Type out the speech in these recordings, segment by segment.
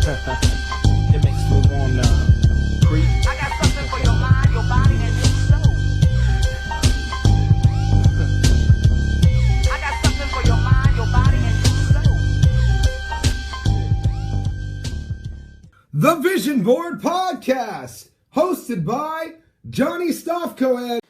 It makes me wanna creep. I got something for your mind, your body, and your soul. I got something for your mind, your body, and your soul. The Vision Board Podcast, hosted by Johnny Stofko and...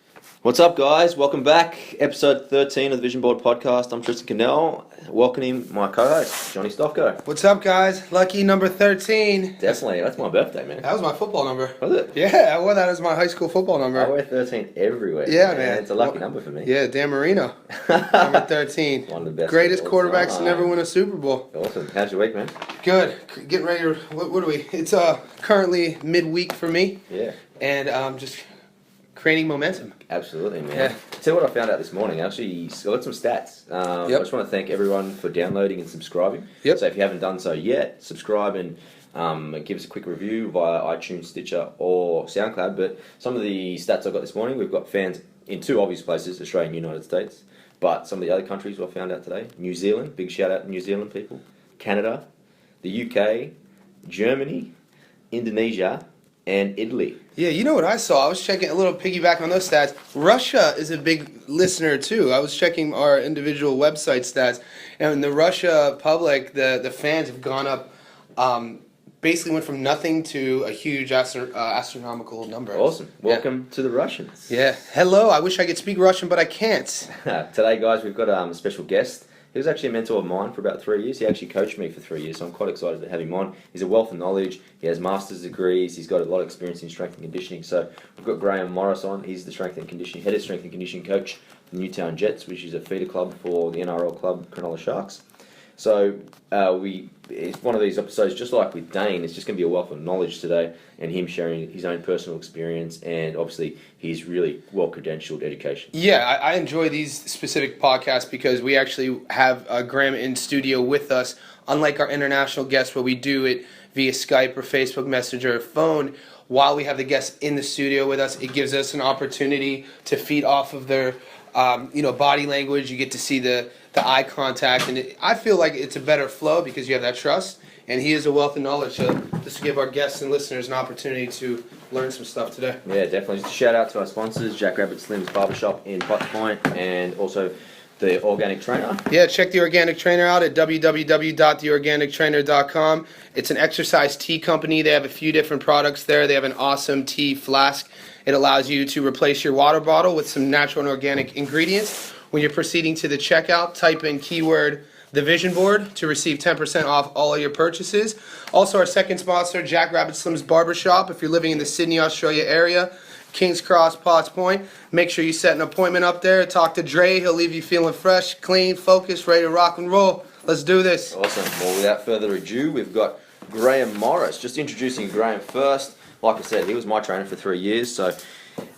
What's up, guys? Welcome back. Episode 13 of the Vision Board Podcast. I'm Tristan Cannell, welcoming my co-host, Johnny Stofko. What's up, guys? Lucky number 13. Definitely. That's my birthday, man. That was my football number. Was it? Yeah, I wore that as my high school football number. I wear 13 everywhere. Yeah, man. It's a lucky number for me. Yeah, Dan Marino, number 13. One of the best. Greatest of all quarterbacks to time. never win a Super Bowl. Awesome. How's your week, man? Good. Getting ready to... What are we? It's currently midweek for me. Yeah. And just creating momentum. Absolutely, man. Yeah. Tell you what I found out this morning. Actually, I got some stats. I just want to thank everyone for downloading and subscribing. Yep. So if you haven't done so yet, subscribe and give us a quick review via iTunes, Stitcher, or SoundCloud. But some of the stats I got this morning, we've got fans in two obvious places, Australia and United States. But some of the other countries I found out today, New Zealand, big shout out to New Zealand people, Canada, the UK, Germany, Indonesia, and Italy. Yeah, you know what I saw? I was checking a little piggyback on those stats. Russia is a big listener too. I was checking our individual website stats, and in the Russia public, the fans have gone up. Basically, went from nothing to a huge astronomical number. Awesome. Welcome to the Russians. Yeah. Hello. I wish I could speak Russian, but I can't. Today, guys, we've got a special guest. He was actually a mentor of mine for about 3 years. He actually coached me for 3 years, so I'm quite excited to have him on. He's a wealth of knowledge. He has master's degrees. He's got a lot of experience in strength and conditioning. So we've got Graeme Morris on. He's the strength and conditioning head of strength and conditioning coach for the Newtown Jets, which is a feeder club for the NRL club Cronulla Sharks. So it's one of these episodes, just like with Dane, it's just going to be a wealth of knowledge today, and him sharing his own personal experience and obviously his really well-credentialed education. Yeah, I enjoy these specific podcasts because we actually have Graeme in studio with us, unlike our international guests where we do it via Skype or Facebook Messenger or phone. While we have the guests in the studio with us, it gives us an opportunity to feed off of their body language. You get to see the eye contact, and I feel like it's a better flow because you have that trust, and he is a wealth of knowledge, so just to give our guests and listeners an opportunity to learn some stuff today. Yeah, definitely. Just a shout out to our sponsors, Jack Rabbit Slim's Barbershop in Potts Point, and also the Organic Trainer. Yeah, check the Organic Trainer out at www.theorganictrainer.com. It's an exercise tea company. They have a few different products there. They have an awesome tea flask. It allows you to replace your water bottle with some natural and organic ingredients. When you're proceeding to the checkout, type in keyword The Vision Board to receive 10% off all of your purchases. Also, our second sponsor, Jack Rabbit Slim's Barbershop. If you're living in the Sydney, Australia area, King's Cross, Potts Point, make sure you set an appointment up there. Talk to Dre. He'll leave you feeling fresh, clean, focused, ready to rock and roll. Let's do this. Awesome. Well, without further ado, we've got Graeme Morris. Just introducing Graeme first. Like I said, he was my trainer for 3 years, so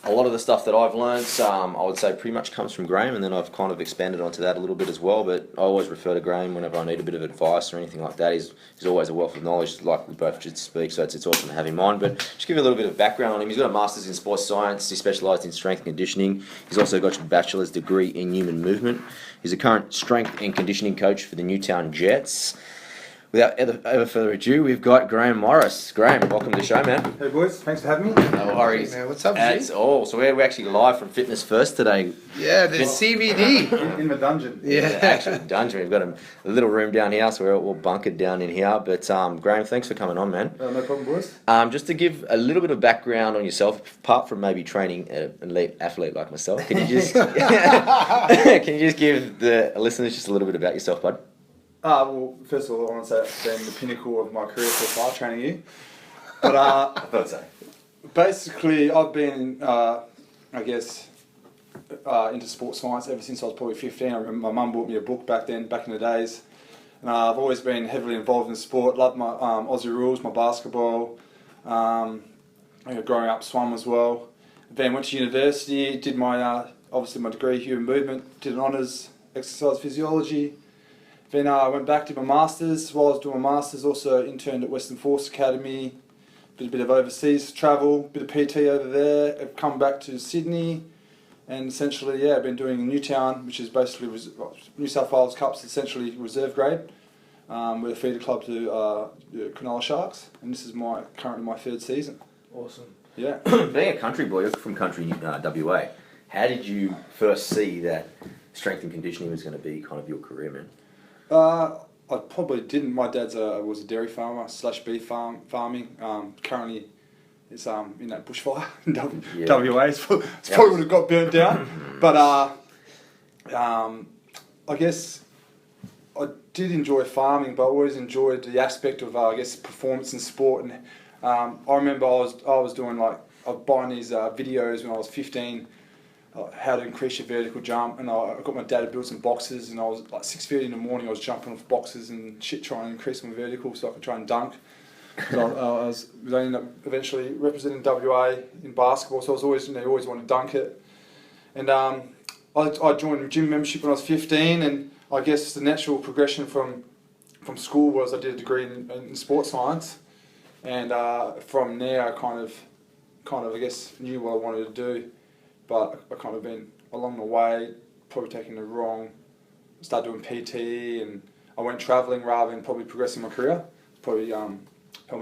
a lot of the stuff that I've learned, I would say pretty much comes from Graeme, and then I've kind of expanded onto that a little bit as well, but I always refer to Graeme whenever I need a bit of advice or anything like that. He's always a wealth of knowledge, like we both just speak, so it's awesome to have him on. But just give you a little bit of background on him. He's got a master's in sports science. He specialised in strength and conditioning. He's also got a bachelor's degree in human movement. He's a current strength and conditioning coach for the Newtown Jets. Without ever further ado, we've got Graeme Morris. Graeme, welcome to the show, man. Hey boys, thanks for having me. No worries. Hey, man, what's up, That's all. So we're actually live from Fitness First today. Yeah, the CBD. In the dungeon. Yeah. The actual dungeon. We've got a little room down here, so we're all bunkered down in here. But Graeme, thanks for coming on, man. No problem, boys. Just to give a little bit of background on yourself, apart from maybe training an elite athlete like myself, can you just give the listeners just a little bit about yourself, bud? Well, first of all, I want to say it's been the pinnacle of my career so far, training you. But I thought so. Basically, I've been, into sports science ever since I was probably 15. I remember my mum bought me a book back in the days. And I've always been heavily involved in sport. Loved my Aussie rules, my basketball. Growing up, swum as well. Then went to university, did my my degree human movement, did an honours exercise physiology. Then I went back to my masters. While I was doing my masters, also interned at Western Force Academy. Did a bit of overseas travel, bit of PT over there. I've come back to Sydney, and essentially, I've been doing Newtown, which is basically New South Wales Cups, essentially reserve grade. We're a feeder club to the Cronulla Sharks, and this is currently my 3rd season. Awesome. Yeah. Being a country boy, you're from country WA, how did you first see that strength and conditioning was going to be kind of your career, man? I probably didn't. My dad's was a dairy farmer / beef farming. Currently, it's in that bushfire in WA. It's probably would have got burnt down. But I guess I did enjoy farming, but I always enjoyed the aspect of performance in sport. And I remember I was doing I was buying these videos when I was 15. How to increase your vertical jump, and I got my dad to build some boxes, and I was 6:30 in the morning. I was jumping off boxes and shit, trying to increase my vertical so I could try and dunk. So I was ended up eventually representing WA in basketball. So I was always always wanted to dunk it, and I joined a gym membership when I was 15, and I guess the natural progression from school was I did a degree in sports science, and from there I kind of I guess knew what I wanted to do. But I kind of been along the way, probably taking the wrong, started doing PT, and I went travelling rather than probably progressing my career. Probably held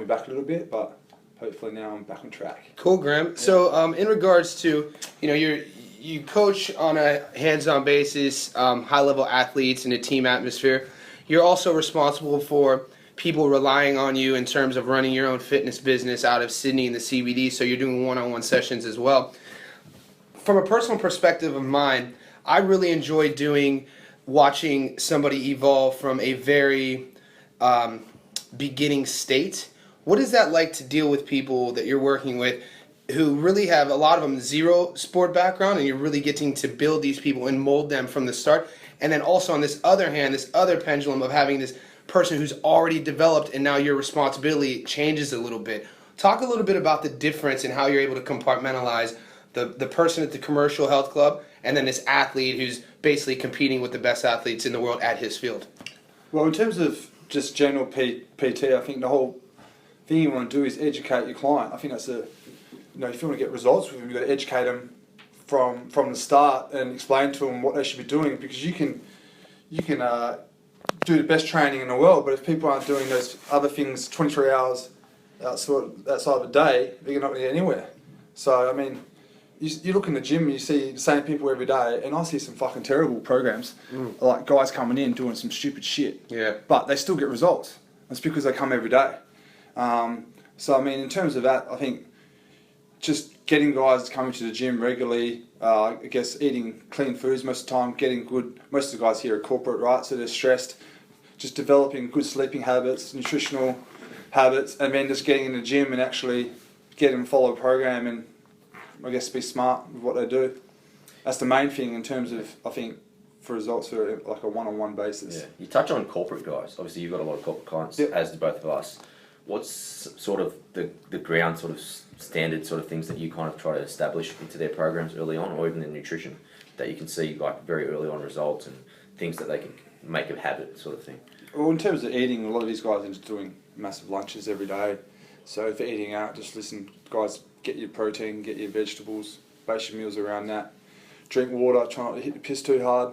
me back a little bit, but hopefully now I'm back on track. Cool, Graeme. Yeah. So in regards to, you coach on a hands-on basis, high-level athletes in a team atmosphere. You're also responsible for people relying on you in terms of running your own fitness business out of Sydney in the CBD, so you're doing one-on-one sessions as well. From a personal perspective of mine, I really enjoy watching somebody evolve from a very beginning state. What is that like to deal with people that you're working with who really have, a lot of them, zero sport background, and you're really getting to build these people and mold them from the start? And then also on this other hand, this other pendulum of having this person who's already developed and now your responsibility changes a little bit. Talk a little bit about the difference in how you're able to compartmentalize the person at the commercial health club and then this athlete who's basically competing with the best athletes in the world at his field. Well, in terms of just general PT, I think the whole thing you want to do is educate your client. I think that's if you want to get results with them, you've got to educate them from the start and explain to them what they should be doing, because you can do the best training in the world, but if people aren't doing those other things 23 hours outside of a day, they're not going to get anywhere. So, I mean, you look in the gym and you see the same people every day, and I see some fucking terrible programs, like guys coming in doing some stupid shit. Yeah. But they still get results. That's because they come every day. So I mean, in terms of that, I think just getting guys coming to the gym regularly, I guess eating clean foods most of the time, getting good. Most of the guys here are corporate, right? So they're stressed. Just developing good sleeping habits, nutritional habits, and then just getting in the gym and actually getting them to follow a program and, I guess, be smart with what they do. That's the main thing in terms of, I think, for results for like a one-on-one basis. Yeah. You touch on corporate guys. Obviously, you've got a lot of corporate clients, as do both of us. What's sort of the ground sort of standard sort of things that you kind of try to establish into their programs early on, or even in nutrition, that you can see like very early on results and things that they can make a habit sort of thing? Well, in terms of eating, a lot of these guys are just doing massive lunches every day. So if they're eating out, just listen, guys, get your protein, get your vegetables, base your meals around that. Drink water, try not to hit the piss too hard.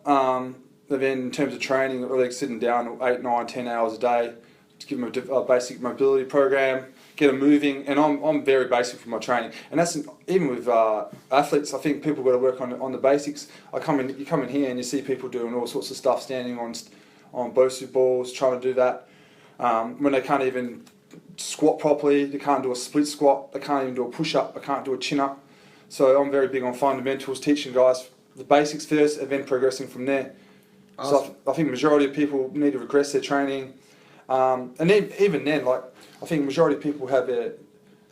And then in terms of training, or like sitting down 8, 9, 10 hours a day, to give them a basic mobility program, get them moving. And I'm very basic for my training. And that's even with athletes. I think people got to work on the basics. You come in here and you see people doing all sorts of stuff, standing on BOSU balls, trying to do that when they can't even squat properly. They can't do a split squat. They can't even do a push-up. They can't do a chin-up. So I'm very big on fundamentals, teaching guys the basics first and then progressing from there. Awesome. So I think the majority of people need to regress their training. And then, even then, like, I think the majority of people have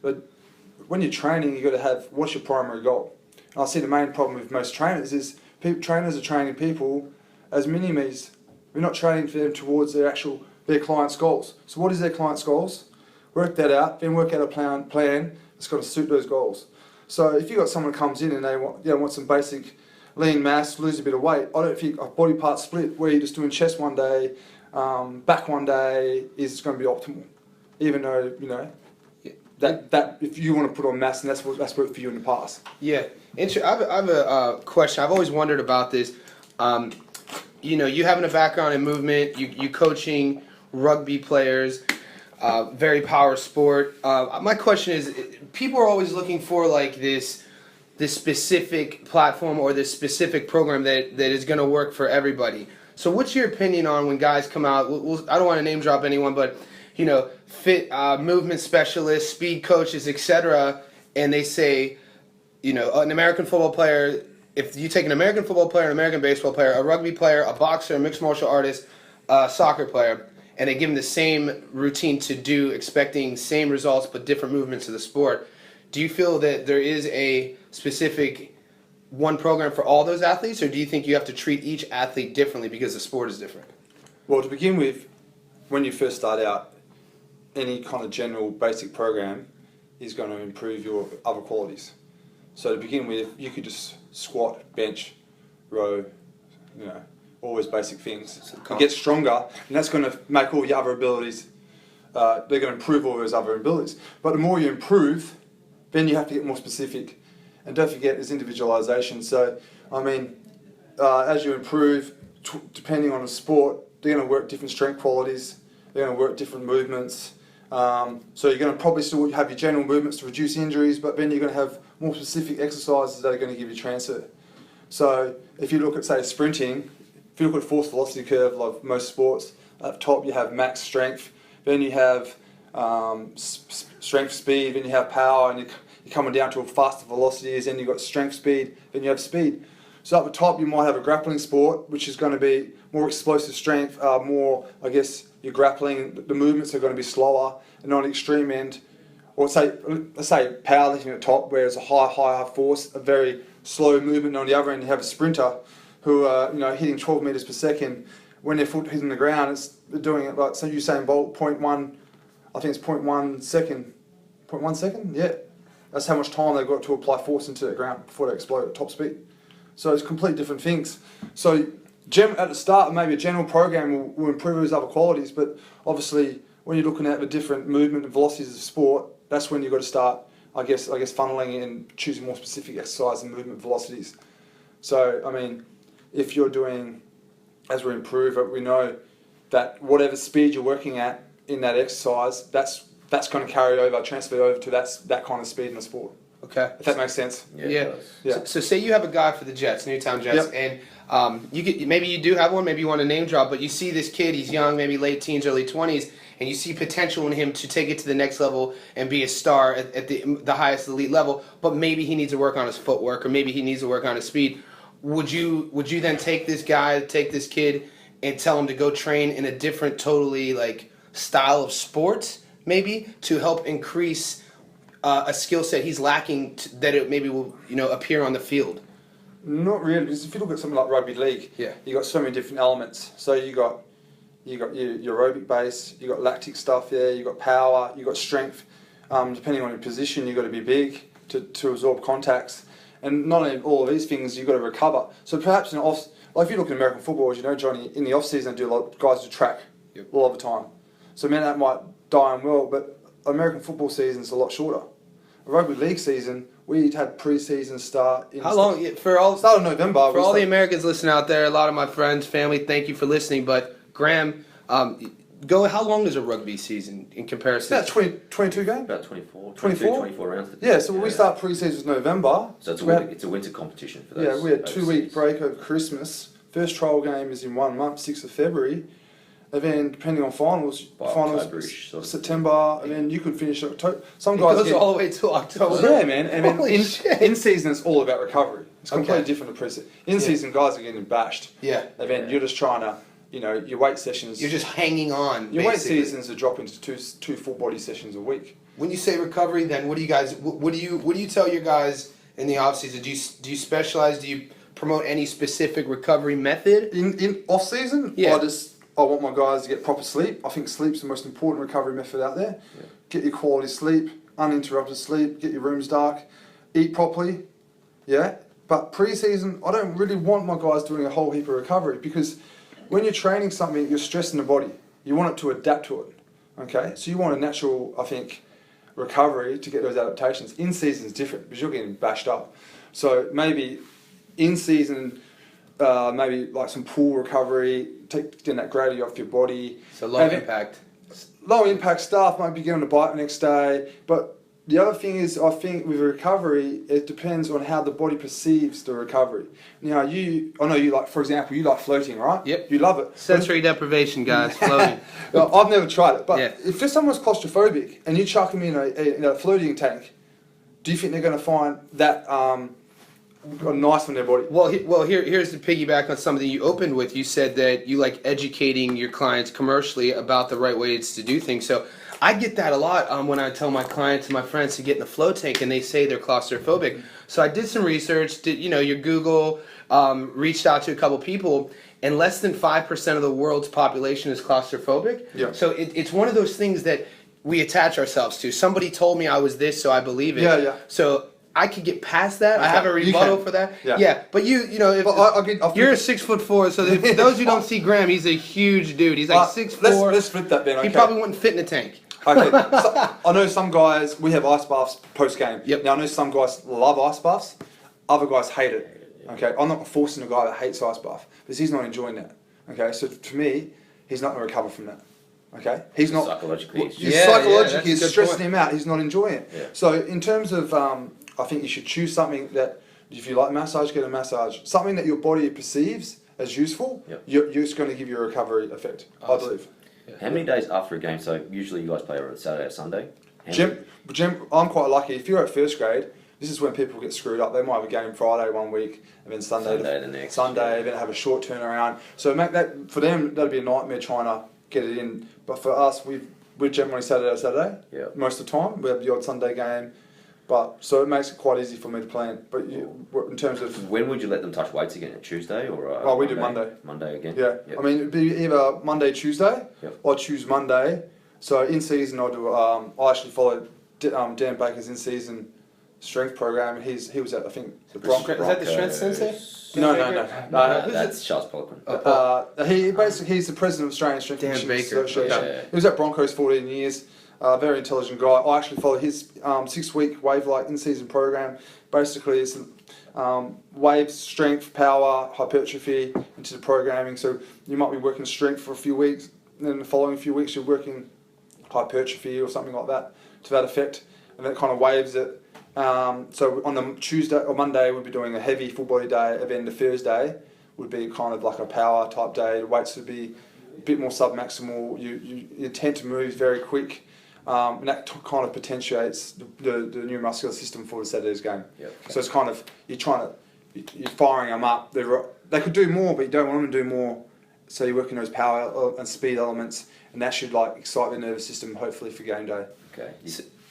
but when you're training, you've got to have, what's your primary goal? And I see the main problem with most trainers is trainers are training people as mini-me's. We're not training for them towards their client's goals. So what is their client's goals? Work that out, then work out a plan that's got to suit those goals. So if you've got someone who comes in and they want some basic lean mass, lose a bit of weight, I don't think a body part split where you're just doing chest one day, back one day is going to be optimal. Even though, that if you want to put on mass, and that's worked for you in the past. Yeah. I have a question. I've always wondered about this. you having a background in movement, you coaching rugby players, very power sport. My question is, people are always looking for like this specific platform or this specific program that is going to work for everybody. So what's your opinion on when guys come out? I don't want to name drop anyone, but fit movement specialists, speed coaches, etc., and they say, an American football player. If you take an American football player, an American baseball player, a rugby player, a boxer, a mixed martial artist, a soccer player, and they give them the same routine to do, expecting same results but different movements of the sport, do you feel that there is a specific one program for all those athletes, or do you think you have to treat each athlete differently because the sport is different? Well, to begin with, when you first start out, any kind of general basic program is going to improve your other qualities. So to begin with, you could just squat, bench, row, all those basic things. You get stronger, and that's going to make all your other abilities, they're going to improve all those other abilities. But the more you improve, then you have to get more specific. And don't forget, there's individualisation. So, as you improve, depending on the sport, they're going to work different strength qualities, they're going to work different movements. So you're going to probably still have your general movements to reduce injuries, but then you're going to have more specific exercises that are going to give you transfer. So if you look at, say, sprinting, if you look at force velocity curve like most sports, at the top you have max strength, then you have strength speed, then you have power, and you're coming down to a faster velocities, then you've got strength speed, then you have speed. So at the top you might have a grappling sport, which is going to be more explosive strength, more, your grappling, the movements are going to be slower, and on the extreme end, or let's say powerlifting at the top, where it's a high force, a very slow movement, and on the other end you have a sprinter who are hitting 12 meters per second. When their foot hitting the ground, they're doing it like, so Usain Bolt, 0.1, I think it's 0.1 second, 0.1 second, yeah. That's how much time they've got to apply force into the ground before they explode at top speed. So it's completely different things. So at the start, maybe a general program will improve those other qualities, but obviously when you're looking at the different movement and velocities of sport, that's when you've got to start, funneling and choosing more specific exercise and movement velocities. So, if you're doing, as we improve it, we know that whatever speed you're working at in that exercise, that's going to transfer over to that kind of speed in the sport. Okay. If that makes sense. Yeah. Yeah. So say you have a guy for the Jets, Newtown Jets, and maybe you do have one, maybe you want to name drop, but you see this kid, he's young, maybe late teens, early 20s, and you see potential in him to take it to the next level and be a star at the highest elite level, but maybe he needs to work on his footwork, or maybe he needs to work on his speed. Would you then take this kid, and tell him to go train in a different, totally style of sports, maybe, to help increase a skill set he's lacking that it maybe will appear on the field? Not really, because if you look at something like rugby league, you got so many different elements. So you got your aerobic base, you got lactic stuff there, you got power, you got strength. Depending on your position, you got to be big to absorb contacts, and not only all of these things, you got to recover. So perhaps if you look at American football, as you know, Johnny, in the off season, guys do track a lot of the time. So man, that might die on well, but American football season's a lot shorter. A rugby league season, we had pre-season start in start of November. For all the Americans listening out there, a lot of my friends, family, thank you for listening. But Graeme, how long is a rugby season in comparison? About 22 games. About 24. 24 rounds. Yeah, so we start pre-season November. So it's a winter competition for those. Yeah, we had 2-week break over Christmas. First trial game is in 1 month, 6th of February. And then, depending on finals September, and then you could finish October. Some guys goes all the way to October. Yeah, man. And then in season, it's all about recovery. It's completely different to pre-season. In season, guys are getting bashed. Yeah. And then you're just trying to, your weight sessions. You're just hanging on. Your weight seasons are dropping to two full body sessions a week. When you say recovery, then what do you tell your guys in the off season? Do you specialize? Do you promote any specific recovery method in off season? Yeah. I want my guys to get proper sleep. I think sleep's the most important recovery method out there. Yeah. Get your quality sleep, uninterrupted sleep, get your rooms dark, eat properly, yeah? But pre-season, I don't really want my guys doing a whole heap of recovery, because when you're training something, you're stressing the body. You want it to adapt to it, okay? So you want a natural, I think, recovery to get those adaptations. In season is different, because you're getting bashed up. So maybe in season, maybe like some pool recovery, getting that gravity off your body. So low impact. Low impact stuff, might be getting on a bike the next day. But the other thing is, I think with recovery, it depends on how the body perceives the recovery. Now, I know you like, for example, you like floating, right? Yep. You love it. Sensory deprivation, guys, floating. Well, I've never tried it, but Yeah. if someone's claustrophobic and you chuck them in a floating tank, do you think they're going to find that nice on their body? Well, here's the piggyback on something you opened with. You said that you like educating your clients commercially about the right ways to do things. So I get that a lot when I tell my clients and my friends to get in the flow tank and they say they're claustrophobic. So I did some research, did your Google, reached out to a couple people, and less than 5% of the world's population is claustrophobic. Yeah. So it's one of those things that we attach ourselves to. Somebody told me I was this, so I believe it. Yeah. So I could get past that. I Okay, have a you rebuttal can. for that. Yeah. But if But I'll you're 6'4", so if those who don't see Graeme, he's a huge dude. He's like 6'4". Let's flip that then. Okay. He probably wouldn't fit in a tank. Okay. So, I know some guys, we have ice baths post game. Yep. Now I know some guys love ice baths, other guys hate it. Okay. I'm not forcing a guy that hates ice bath because he's not enjoying that. Okay. So to me, he's not going to recover from that. Okay. He's not Psychologically, it's Yeah, psychologically that's a it's good stressing point. him out. He's not enjoying it. Yeah. So in terms of, I think you should choose something that, if you like massage, get a massage. Something that your body perceives as useful. Yep. You're just going to give you a recovery effect. I Awesome. believe. How many days after a game? So usually you guys play on Saturday or Sunday. How Jim, I'm quite lucky. If you're at first grade, this is when people get screwed up. They might have a game Friday one week, and then Sunday the next. Sunday, then have a short turnaround. So make that for them. That'd be a nightmare trying to get it in. But for us, we're generally Saturday. Yeah. Most of the time, we have the odd Sunday game. But so it makes it quite easy for me to plan. But in terms of When would you let them touch weights again? A Tuesday or? Oh, we do Monday. Monday again. yeah, Yep. I mean it'd be either Monday, Tuesday, Yep. or choose Monday. So in season, I do. I actually follow Dan Baker's in season strength program, and he was at, I think, the Broncos. Is that the strength sensei? No. That's Charles Poliquin. He's the president of Australian Strength and Dan Conditioning Baker. Association. Okay. He was at Broncos 14 years. Very intelligent guy. I actually follow his 6-week wave light in-season program. Basically, it's waves, strength, power, hypertrophy into the programming. So you might be working strength for a few weeks, and then the following few weeks you're working hypertrophy or something like that to that effect, and that kind of waves it. So on the Tuesday or Monday we'd be doing a heavy full body day, and then the Thursday would be kind of like a power type day. The weights would be a bit more submaximal. You tend to move very quick. And that kind of potentiates the neuromuscular system for the Saturday's game. Yep. So it's kind of you're firing them up. They could do more, but you don't want them to do more. So you're working those power and speed elements, and that should excite the nervous system, hopefully for game day. Okay.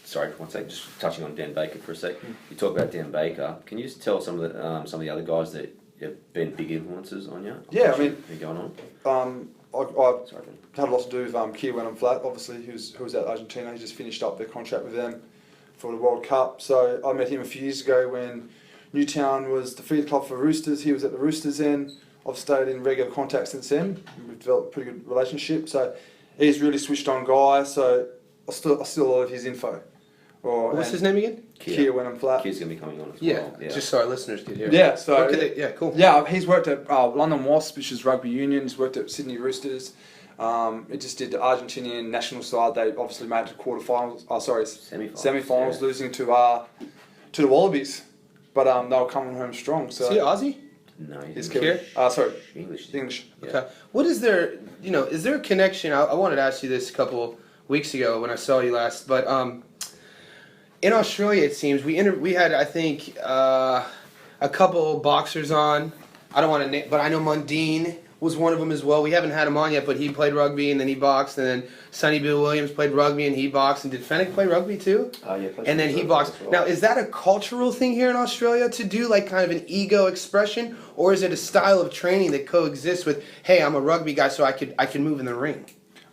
Sorry, one second. Just touching on Dan Baker for a sec. You talk about Dan Baker. Can you just tell some of the other guys that have been big influences on you? Yeah, I mean, going on. I Sorry. had a lot to do with Kia Wenham Flat, obviously, who was at Argentina. He just finished up their contract with them for the World Cup. So I met him a few years ago when Newtown was the feed club for Roosters. He was at the Roosters then. I've stayed in regular contact since then. We've developed a pretty good relationship. So he's really switched on guy. So I still a lot of his info. What's his name again? Kia Wenham Flat. Kia's going to be coming on as Yeah, well. Yeah. just so our listeners could hear. Yeah, so cool. Yeah, he's worked at London Wasps, which is rugby union. He's worked at Sydney Roosters. It just did the Argentinian national side. They obviously made it to quarterfinals. Semi-finals, yeah. losing to the Wallabies, but they were coming home strong. So Is he Aussie? No, he's he's Here? sorry, English. English. Yeah. Okay. What is there? Is there a connection? I wanted to ask you this a couple weeks ago when I saw you last, but in Australia, it seems we had, I think, a couple boxers on. I don't want to name, but I know Mundine was one of them as well. We haven't had him on yet, but he played rugby and then he boxed, and then Sonny Bill Williams played rugby and he boxed, and did Fennick play rugby too? Oh yeah. And then he boxed. Now, is that a cultural thing here in Australia to do, like kind of an ego expression, or is it a style of training that coexists with, hey, I'm a rugby guy, so I can move in the ring?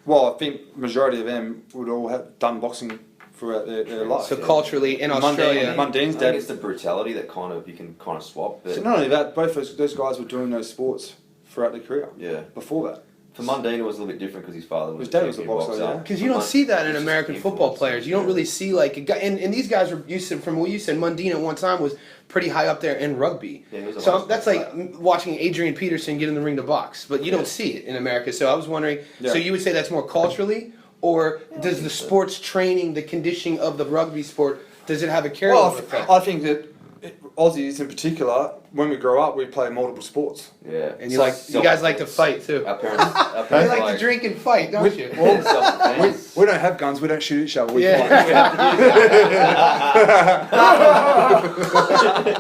Well, I think majority of them would all have done boxing throughout their life. So culturally in Australia, Mundine's I think dad. it's the brutality that you can swap. But So not only that, both those guys were doing those sports throughout their career. Yeah. Before that. For Mundine, it was a little bit different because his father was His dad was a boxer, yeah. Because you don't see that in It's just American influence. football players. You don't really see like a guy, and these guys were used to, from what you said, Mundine at one time was pretty high up there in rugby. Yeah, he was a So nice that's player. like watching Adrian Peterson get in the ring to box, but you don't see it in America. So I was wondering, so you would say that's more culturally, or does the sports training, the conditioning of the rugby sport, does it have a carryover Well, effect? I think that Aussies in particular, when we grow up, we play multiple sports. Yeah. And you guys like to fight too. Our parents, our You parents like to drink and fight, don't you? self-defense. We don't have guns. We don't shoot each other. We Yeah. fight.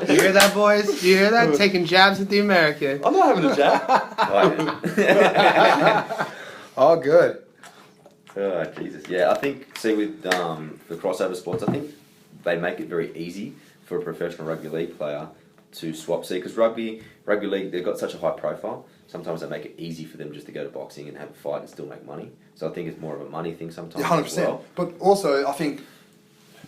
You hear that, boys? You hear that? Taking jabs at the American. I'm not having a jab. All good. Oh, Jesus. Yeah, I think, see, with the crossover sports, I think they make it very easy for a professional rugby league player to swap. See, because rugby league, they've got such a high profile, sometimes they make it easy for them just to go to boxing and have a fight and still make money. So I think it's more of a money thing sometimes. Yeah, 100%. As well. But also, I think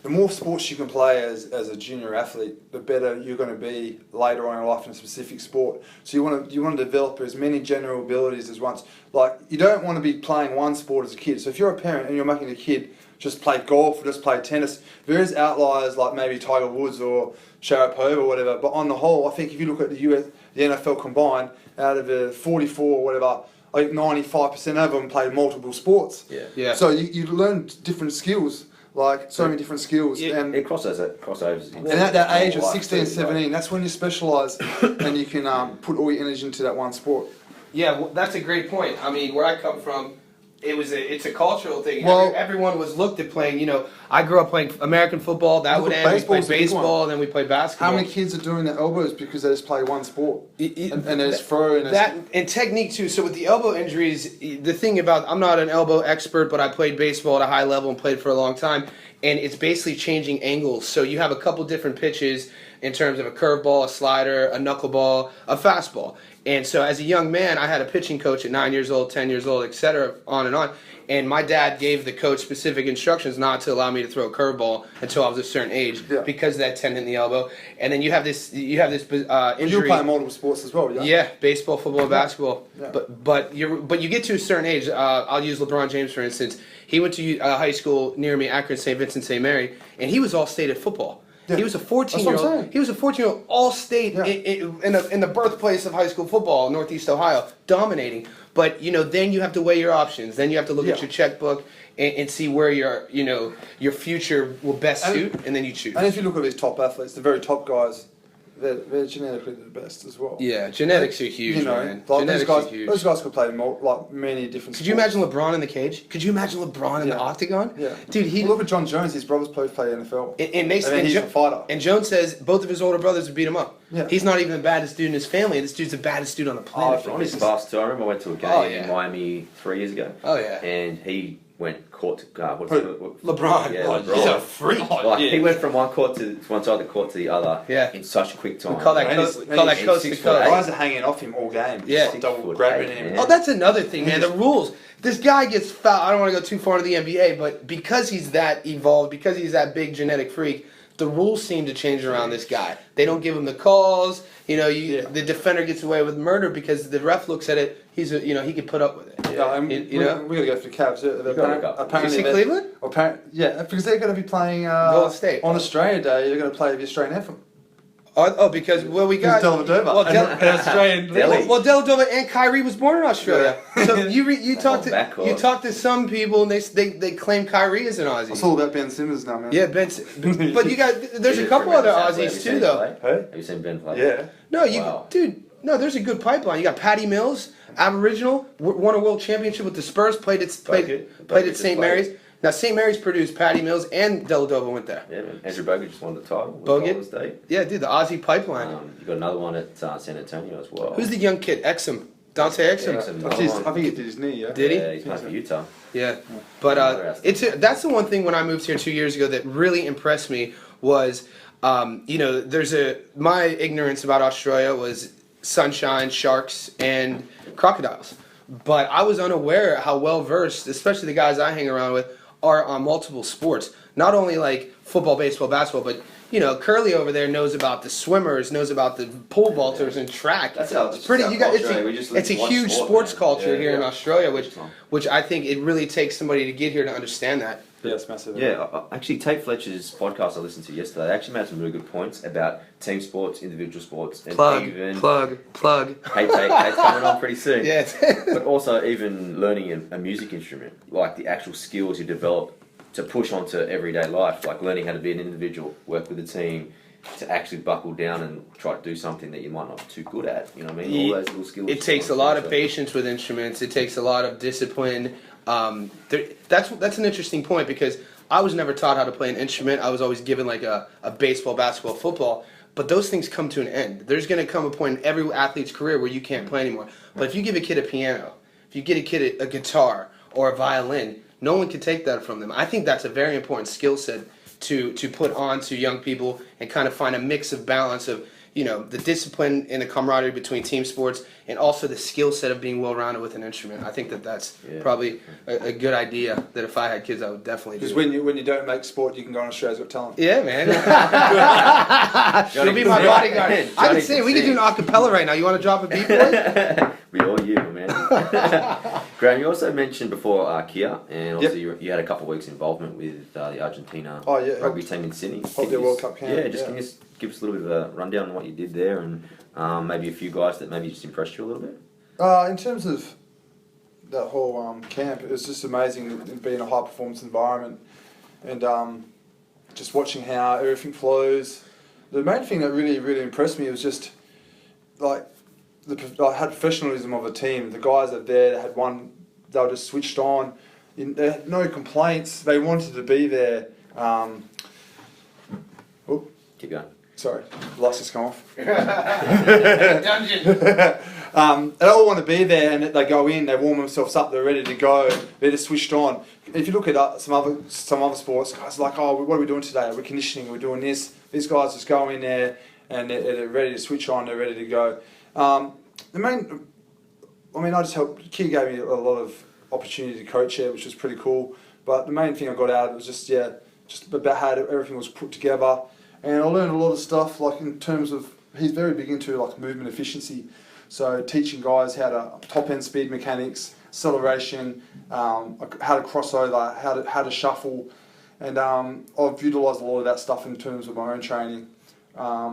the more sports you can play as a junior athlete, the better you're going to be later on in life in a specific sport. So you want to develop as many general abilities as once. Like, you don't want to be playing one sport as a kid. So if you're a parent and you're making a kid just play golf or just play tennis, there is outliers like maybe Tiger Woods or Sharapova or whatever. But on the whole, I think if you look at the NFL combined, out of the 44 or whatever, I think 95% of them play multiple sports. Yeah. So you learn different skills, like so many different skills. And It crossovers. and at that age of Life 16, too, 17, that's when you specialise and you can put all your energy into that one sport. Yeah, well, that's a great point. I mean, where I come from, it's a cultural thing. Well- Everyone was looked at playing. You know, I grew up playing American football. That would end. We played Baseball's a big baseball, one. and then we played How basketball. many kids are doing their elbows because they just play one sport? And they just that- throw and That and technique too. So with the elbow injuries, the thing about I'm not an elbow expert, but I played baseball at a high level and played for a long time. And it's basically changing angles. So you have a couple different pitches in terms of a curveball, a slider, a knuckleball, a fastball. And so as a young man, I had a pitching coach at 9 years old, 10 years old, etc., on and on. And my dad gave the coach specific instructions not to allow me to throw a curveball until I was a certain age because of that tendon in the elbow. And then you have this injury. you're playing multiple sports as well, yeah? Yeah, baseball, football, and basketball. Yeah. But you get to a certain age. I'll use LeBron James for instance. He went to high school near me, Akron, St. Vincent, St. Mary, and he was all state at football. Yeah. He was a That's what I'm 14-year-old. saying. He was a 14-year-old all state Yeah. in the birthplace of high school football, Northeast Ohio, dominating. But then you have to weigh your options. Then you have to look at your checkbook and see where your future will best suit, and then you choose. And if you look at these top athletes, the very top guys, they're genetically the best as well. Yeah, genetics are huge, You know, man. like Genetics those are huge. guys could play many different Could you sports. imagine LeBron in the cage? Could you imagine LeBron in the octagon? Yeah. Dude, Well, look at John Jones, his brothers both play NFL. and Mason And he's a fighter. And Jones says both of his older brothers would beat him up. Yeah. He's not even the baddest dude in his family. This dude's the baddest dude on the planet. Ronnie's fast too. I remember I went to a game Oh, yeah. in Miami 3 years ago. Oh, yeah. And he went court to LeBron. Yeah, Oh, LeBron. he's a freak. Like, he went from one court to one side of the court to the other in such a quick time. We call that And coast, he's- we call that and coast to he's coast. Guys are hanging off him all game. Yeah. Just double 6'8", grabbing him. man. Oh, that's another thing, man. The rules. This guy gets fouled. I don't want to go too far into the NBA, but because he's that evolved, because he's that big genetic freak, the rules seem to change around this guy. They don't give him the calls. The defender gets away with murder because the ref looks at it. He could put up with it. Yeah, and we got to go for the Cavs. You see Cleveland? Yeah, because they're going to be playing Golden State. on Australia Day. They're going to play the Australian anthem. Because we got Dellavedova. Well, and Australian. Dellavedova and Kyrie was born in Australia. So you talk to some people and they claim Kyrie is an Aussie. It's all about Ben Simmons now, man. Yeah, Ben. But there's a couple other Aussies too, though. Hey? Have you seen Ben play? Yeah. No, dude. No, there's a good pipeline. You got Patty Mills, Aboriginal, won a world championship with the Spurs. Played at St. Mary's. Now St. Mary's produced Patty Mills and Dellavedova went there. Yeah, man. Andrew Bogut just won the title with Bogut? Golden State. Yeah, dude, the Aussie pipeline. You got another one at San Antonio as well. Who's the young kid? Exum. Dante Exum. Exum. I think he did his knee, yeah. Did he? Yeah, he's playing for Utah. Yeah, but that's the one thing when I moved here 2 years ago that really impressed me was, my ignorance about Australia was sunshine, sharks, and crocodiles. But I was unaware how well versed, especially the guys I hang around with, are on multiple sports. Not only like football, baseball, basketball, but Curly over there knows about the swimmers, knows about the pole vaulters and track. That's how it's pretty. it's our It's culture, we just a watch huge sport, sports man. culture Yeah, here in yeah. Australia, which I think it really takes somebody to get here to understand that. Yes, massive. Yeah, actually, Tate Fletcher's podcast I listened to yesterday, they actually made some really good points about team sports, individual sports, and even... Plug. Hey, Tate's coming on pretty soon. Yeah. But also even learning a music instrument, like the actual skills you develop to push onto everyday life, like learning how to be an individual, work with a team, to actually buckle down and try to do something that you might not be too good at. You know what I mean? All those little skills. It takes a lot of patience with instruments. It takes a lot of discipline. That's an interesting point because I was never taught how to play an instrument. I was always given like a baseball, basketball, football. But those things come to an end. There's going to come a point in every athlete's career where you can't play anymore. But if you give a kid a piano, if you get a kid a guitar or a violin, no one can take that from them. I think that's a very important skill set to put on to young people and kind of find a mix of balance of the discipline and the camaraderie between team sports and also the skill set of being well-rounded with an instrument. I think that's probably a good idea that if I had kids I would definitely do. Because when you don't make sport, you can go on Australia's Got Talent. Yeah, man. You'll be my bodyguard. I can sing. We can do an acapella right now. You want to drop a beat, boy? We all you, man. Graeme, you also mentioned before Kia, and also you had a couple of weeks involvement with the Argentina rugby team in Sydney. Their World Cup camp. Yeah, can you just give us a little bit of a rundown on what you did there, and maybe a few guys that maybe just impressed you a little bit? In terms of that whole camp, it was just amazing being in a high performance environment and just watching how everything flows. The main thing that really, really impressed me was just like I had professionalism of the team. The guys that there had they were just switched on. They had no complaints. They wanted to be there. Keep going. Sorry, the lights just come off. Dungeon. They all want to be there, and they go in, they warm themselves up, they're ready to go, they're just switched on. If you look at some other sports, guys are like, oh, what are we doing today? We're conditioning, we're doing this. These guys just go in there and they're ready to switch on, they're ready to go. Kia gave me a lot of opportunity to coach here, which was pretty cool. But the main thing I got out of it was just about how everything was put together. And I learned a lot of stuff, like in terms of, he's very big into like movement efficiency. So teaching guys how to top end speed mechanics, acceleration, how to cross over, how to shuffle. And I've utilised a lot of that stuff in terms of my own training,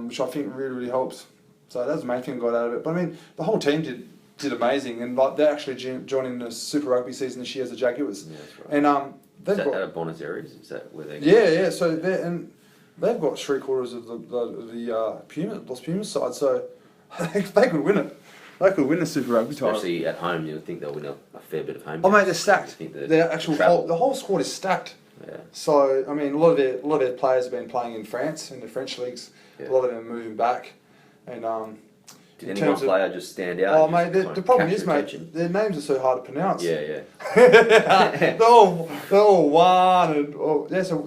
which I think really, really helps. So that's the main thing I got out of it. But I mean, the whole team did amazing, and like they're actually joining the Super Rugby season this year as the Jaguars. Yeah, that's right. And Is that out of Buenos Aires? Is that where they? Yeah. So they've got 3/4 of the Los Pumas side, so they could win it. They could win the Super Rugby title. Especially at home, you would think they'll win a fair bit of home. Oh mate, games. they're stacked. The whole squad is stacked. Yeah. So I mean, a lot of their players have been playing in France in the French leagues. Yeah. A lot of them are moving back, and did any one player just stand out? Oh mate, the problem is, mate, attention? their names are so hard to pronounce. Yeah. they're all one and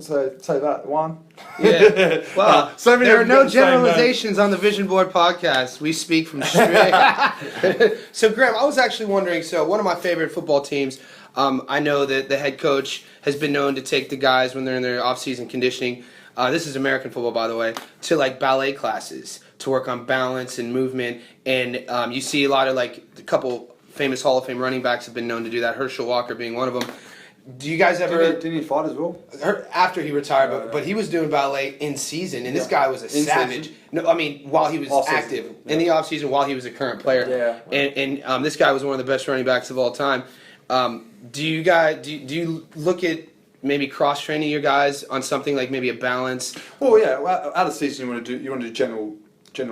so say that one. Yeah. Well, so many there are of them no got the same name. generalizations on the Vision Board podcast. We speak from straight. So, Graeme, I was actually wondering. So, one of my favorite football teams. I know that the head coach has been known to take the guys when they're in their off-season conditioning. This is American football, by the way, to like ballet classes to work on balance and movement. And you see a lot of like a couple famous Hall of Fame running backs have been known to do that. Herschel Walker being one of them. Do you guys ever? Didn't he fight as well? After he retired, but he was doing ballet in season, and this guy was a savage. Season? No, I mean while he was active in the off season, while he was a current player. Yeah. And this guy was one of the best running backs of all time. Do you look at maybe cross training your guys on something like maybe a balance? Well, yeah. Out of season, you want to do general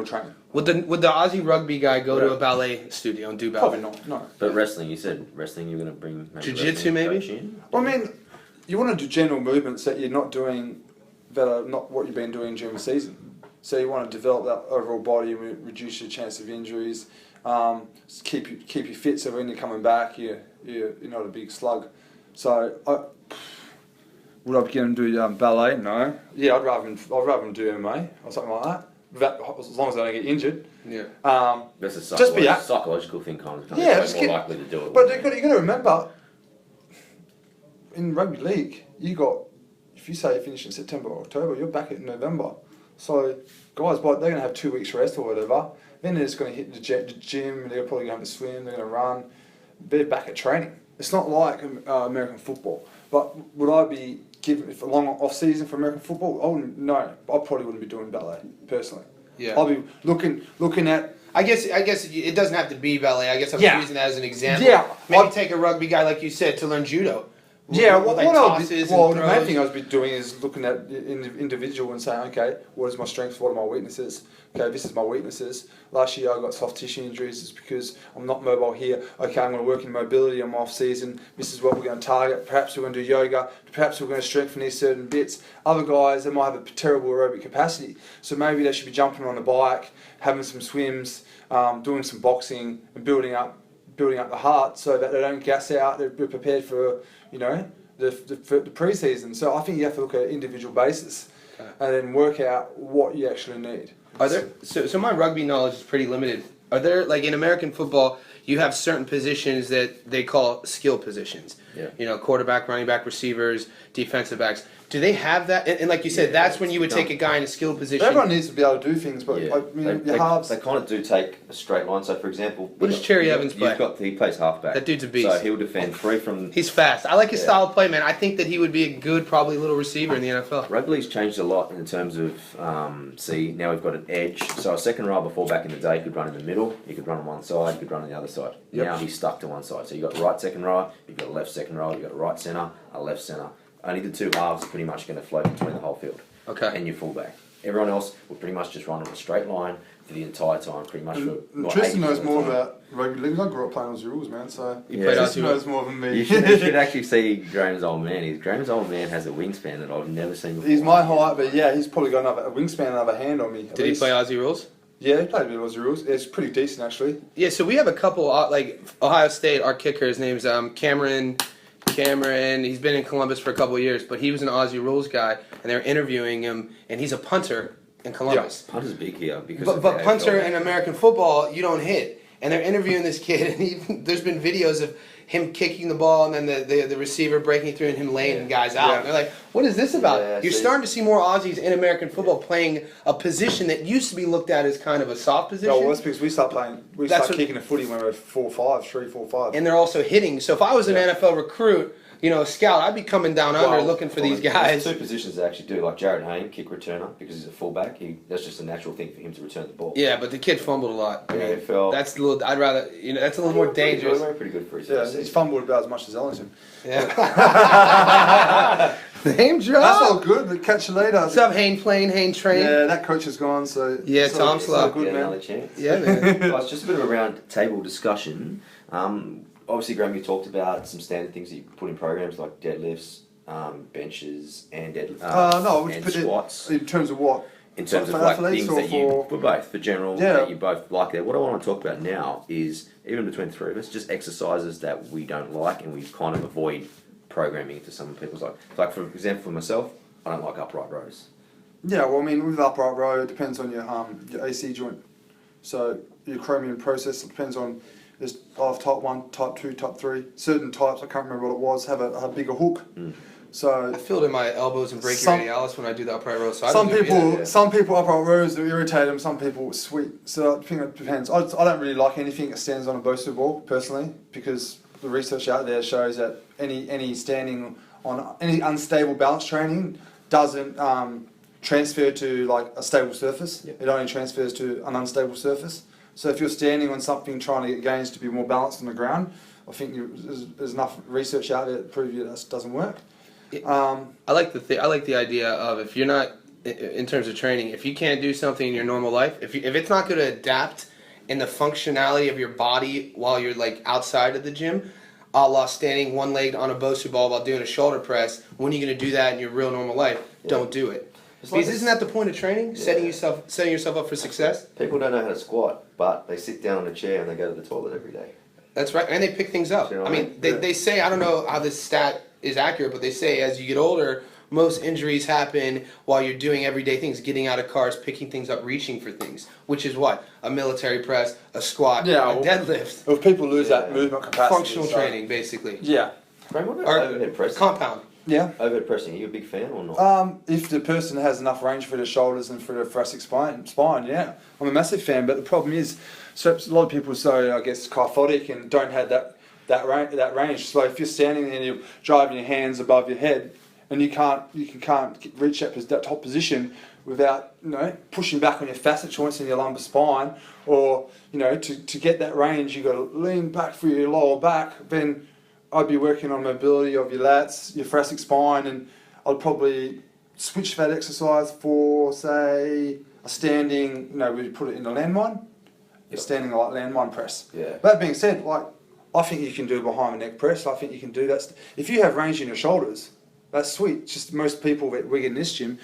training. Would the Aussie rugby guy go to a ballet studio and do ballet? Probably not. No. But wrestling, you said wrestling. You're going to bring Jiu-jitsu maybe? Well, I mean, you want to do general movements that you're not doing that are not what you've been doing during the season. So you want to develop that overall body and reduce your chance of injuries. Keep you fit so when you're coming back, you're not a big slug. So would I begin to do ballet? No. Yeah, I'd rather them do MMA or something like that. As long as I don't get injured. Yeah. That's a psychological thing, kind of. Yeah, just more likely to do it. But you got to remember, in rugby league, if you say you finish in September or October, you're back in November. So guys, they're going to have 2 weeks rest or whatever. Then they're just going to hit the gym. They're probably going to have to swim. They're going to run. They're back at training. It's not like American football. But would I be given a long off season for American football? Oh no, I probably wouldn't be doing ballet personally. Yeah. I'll be looking at. I guess it doesn't have to be ballet. I guess I'm Yeah. using that as an example. Yeah. Maybe take a rugby guy like you said to learn judo. Yeah, With, what like I'll be, tosses well, and the main throws. thing I'll be doing is looking at the individual and saying, okay, what is my strengths, what are my weaknesses? Okay, this is my weaknesses. Last year I got soft tissue injuries. It's because I'm not mobile here. Okay, I'm going to work in mobility. I'm off season. This is what we're going to target. Perhaps we're going to do yoga. Perhaps we're going to strengthen these certain bits. Other guys, they might have a terrible aerobic capacity. So maybe they should be jumping on a bike, having some swims, doing some boxing and building up the heart so that they don't gas out. They're prepared for, the pre-season. So I think you have to look at an individual basis and then work out what you actually need. Are there so my rugby knowledge is pretty limited. Are there, like in American football, you have certain positions that they call skill positions. Yeah. Quarterback, running back, receivers, defensive backs. Do they have that? And like you said, that's when you would take a guy in a skill position. Everyone needs to be able to do things, but Yeah. your halves. They kind of do take a straight line. So, for example, What does Cherry Evans play? He plays halfback. That dude's a beast. So he'll defend free from. He's fast. I like his Yeah. style of play, man. I think that he would be a good, probably little receiver in the NFL. Rugby's changed a lot in terms of, now we've got an edge. So a second row before back in the day, you could run in the middle, you could run on one side, you could run on the other side. Yep. Now he's stuck to one side. So you've got right second row, you've got a left second row, you've got a right centre, a left centre. Only the two halves are pretty much going to float between the whole field. Okay. And your fullback. Everyone else will pretty much just run on a straight line for the entire time, pretty much for. Tristan 80% knows of the more time. about rugby league. I grew up playing Aussie rules, man. So You played Tristan Aussie knows more than me. You should actually see Graeme's old man. Graeme's old man has a wingspan that I've never seen before. He's my height, but yeah, he's probably got a wingspan, another hand on me. Did he play Aussie rules? Yeah, he played a bit of Aussie rules. It's pretty decent actually. Yeah, so we have a couple, like Ohio State, our kicker, his name's Cameron. He's been in Columbus for a couple of years, but he was an Aussie rules guy, and they're interviewing him, and he's a punter in Columbus. Yeah, punter's big here because. But punter in American football, you don't hit. And they're interviewing this kid, and there's been videos of him kicking the ball and then the receiver breaking through and him laying guys out. Yeah. And they're like, what is this about? Yeah, You're so starting to see more Aussies in American football playing a position that used to be looked at as kind of a soft position. No, well, that's because we start kicking a footy when we were 3, 4, 5. And they're also hitting. So if I was an NFL recruit, a scout, I'd be coming down under looking for these guys. There's two positions they actually do, like Jared Hayne, kick returner, because he's a fullback. That's just a natural thing for him to return the ball. Yeah, but the kid fumbled a lot. I mean, AFL. that's a little. I'd rather. That's a little more dangerous. He's pretty good for his Yeah, he's fumbled about as much as Ellington. Yeah. Name drop. That's all good, but catch you later. What's up, Hayne Plain, Hayne Train? Yeah, that coach is gone, so Yeah, so, Tom so Slug. good, Get man. another chance. Yeah, man. Guys, just a bit of a round table discussion. Obviously, Graeme, you talked about some standard things that you put in programs like deadlifts, benches, and and squats. In terms of what? In terms For of like athletes things or that you, for- for both, for general, Yeah. that you both like there. What I want to talk about now is, even between the three of us, just exercises that we don't like and we kind of avoid programming into some people's life. Like, for example, for myself, I don't like upright rows. Yeah, well, I mean, with upright row, it depends on your AC joint. So your chromium process, it depends on. There's type 1, type 2, type 3. Certain types, I can't remember what it was, have a bigger hook. So I feel it in my elbows and brachioradialis when I do the upright row. So I some don't do people, either. some people upright rows that irritate them. Some people it's sweet. So I think it depends. I don't really like anything that stands on a Bosu ball personally, because the research out there shows that any standing on any unstable balance training doesn't transfer to like a stable surface. Yep. It only transfers to an unstable surface. So if you're standing on something trying to get gains to be more balanced on the ground, I think there's enough research out there to prove you that doesn't work. I like the idea of, if you're not, in terms of training, if you can't do something in your normal life, if it's not going to adapt in the functionality of your body while you're like outside of the gym, a la standing one-legged on a Bosu ball while doing a shoulder press, when are you going to do that in your real normal life? Don't do it. Because isn't that the point of training? Setting yourself up for success? People don't know how to squat, but they sit down on a chair and they go to the toilet every day. That's right, and they pick things up. You know I what I mean, mean? they say, I don't know how this stat is accurate, but they say as you get older, most injuries happen while you're doing everyday things, getting out of cars, picking things up, reaching for things, which is what? A military press, a squat, Yeah, a deadlift, If people lose that movement capacity, functional so- training, basically. Yeah. Graeme, what about Or overhead presses? compound. Yeah. Overhead pressing, are you a big fan or not? If the person has enough range for their shoulders and for their thoracic spine, yeah, I'm a massive fan. But the problem is, so a lot of people are so, I guess, kyphotic and don't have that range. So if you're standing there and you're driving your hands above your head, and you can't reach that top position without pushing back on your facet joints and your lumbar spine, or to get that range, you've got to lean back for your lower back. Then I'd be working on mobility of your lats, your thoracic spine, and I'd probably switch that exercise for, say, a standing, we put it in a landmine, standing like landmine press. Yeah. That being said, I think you can do behind the neck press. I think you can do that. If you have range in your shoulders, that's sweet. Just most people that we get in this gym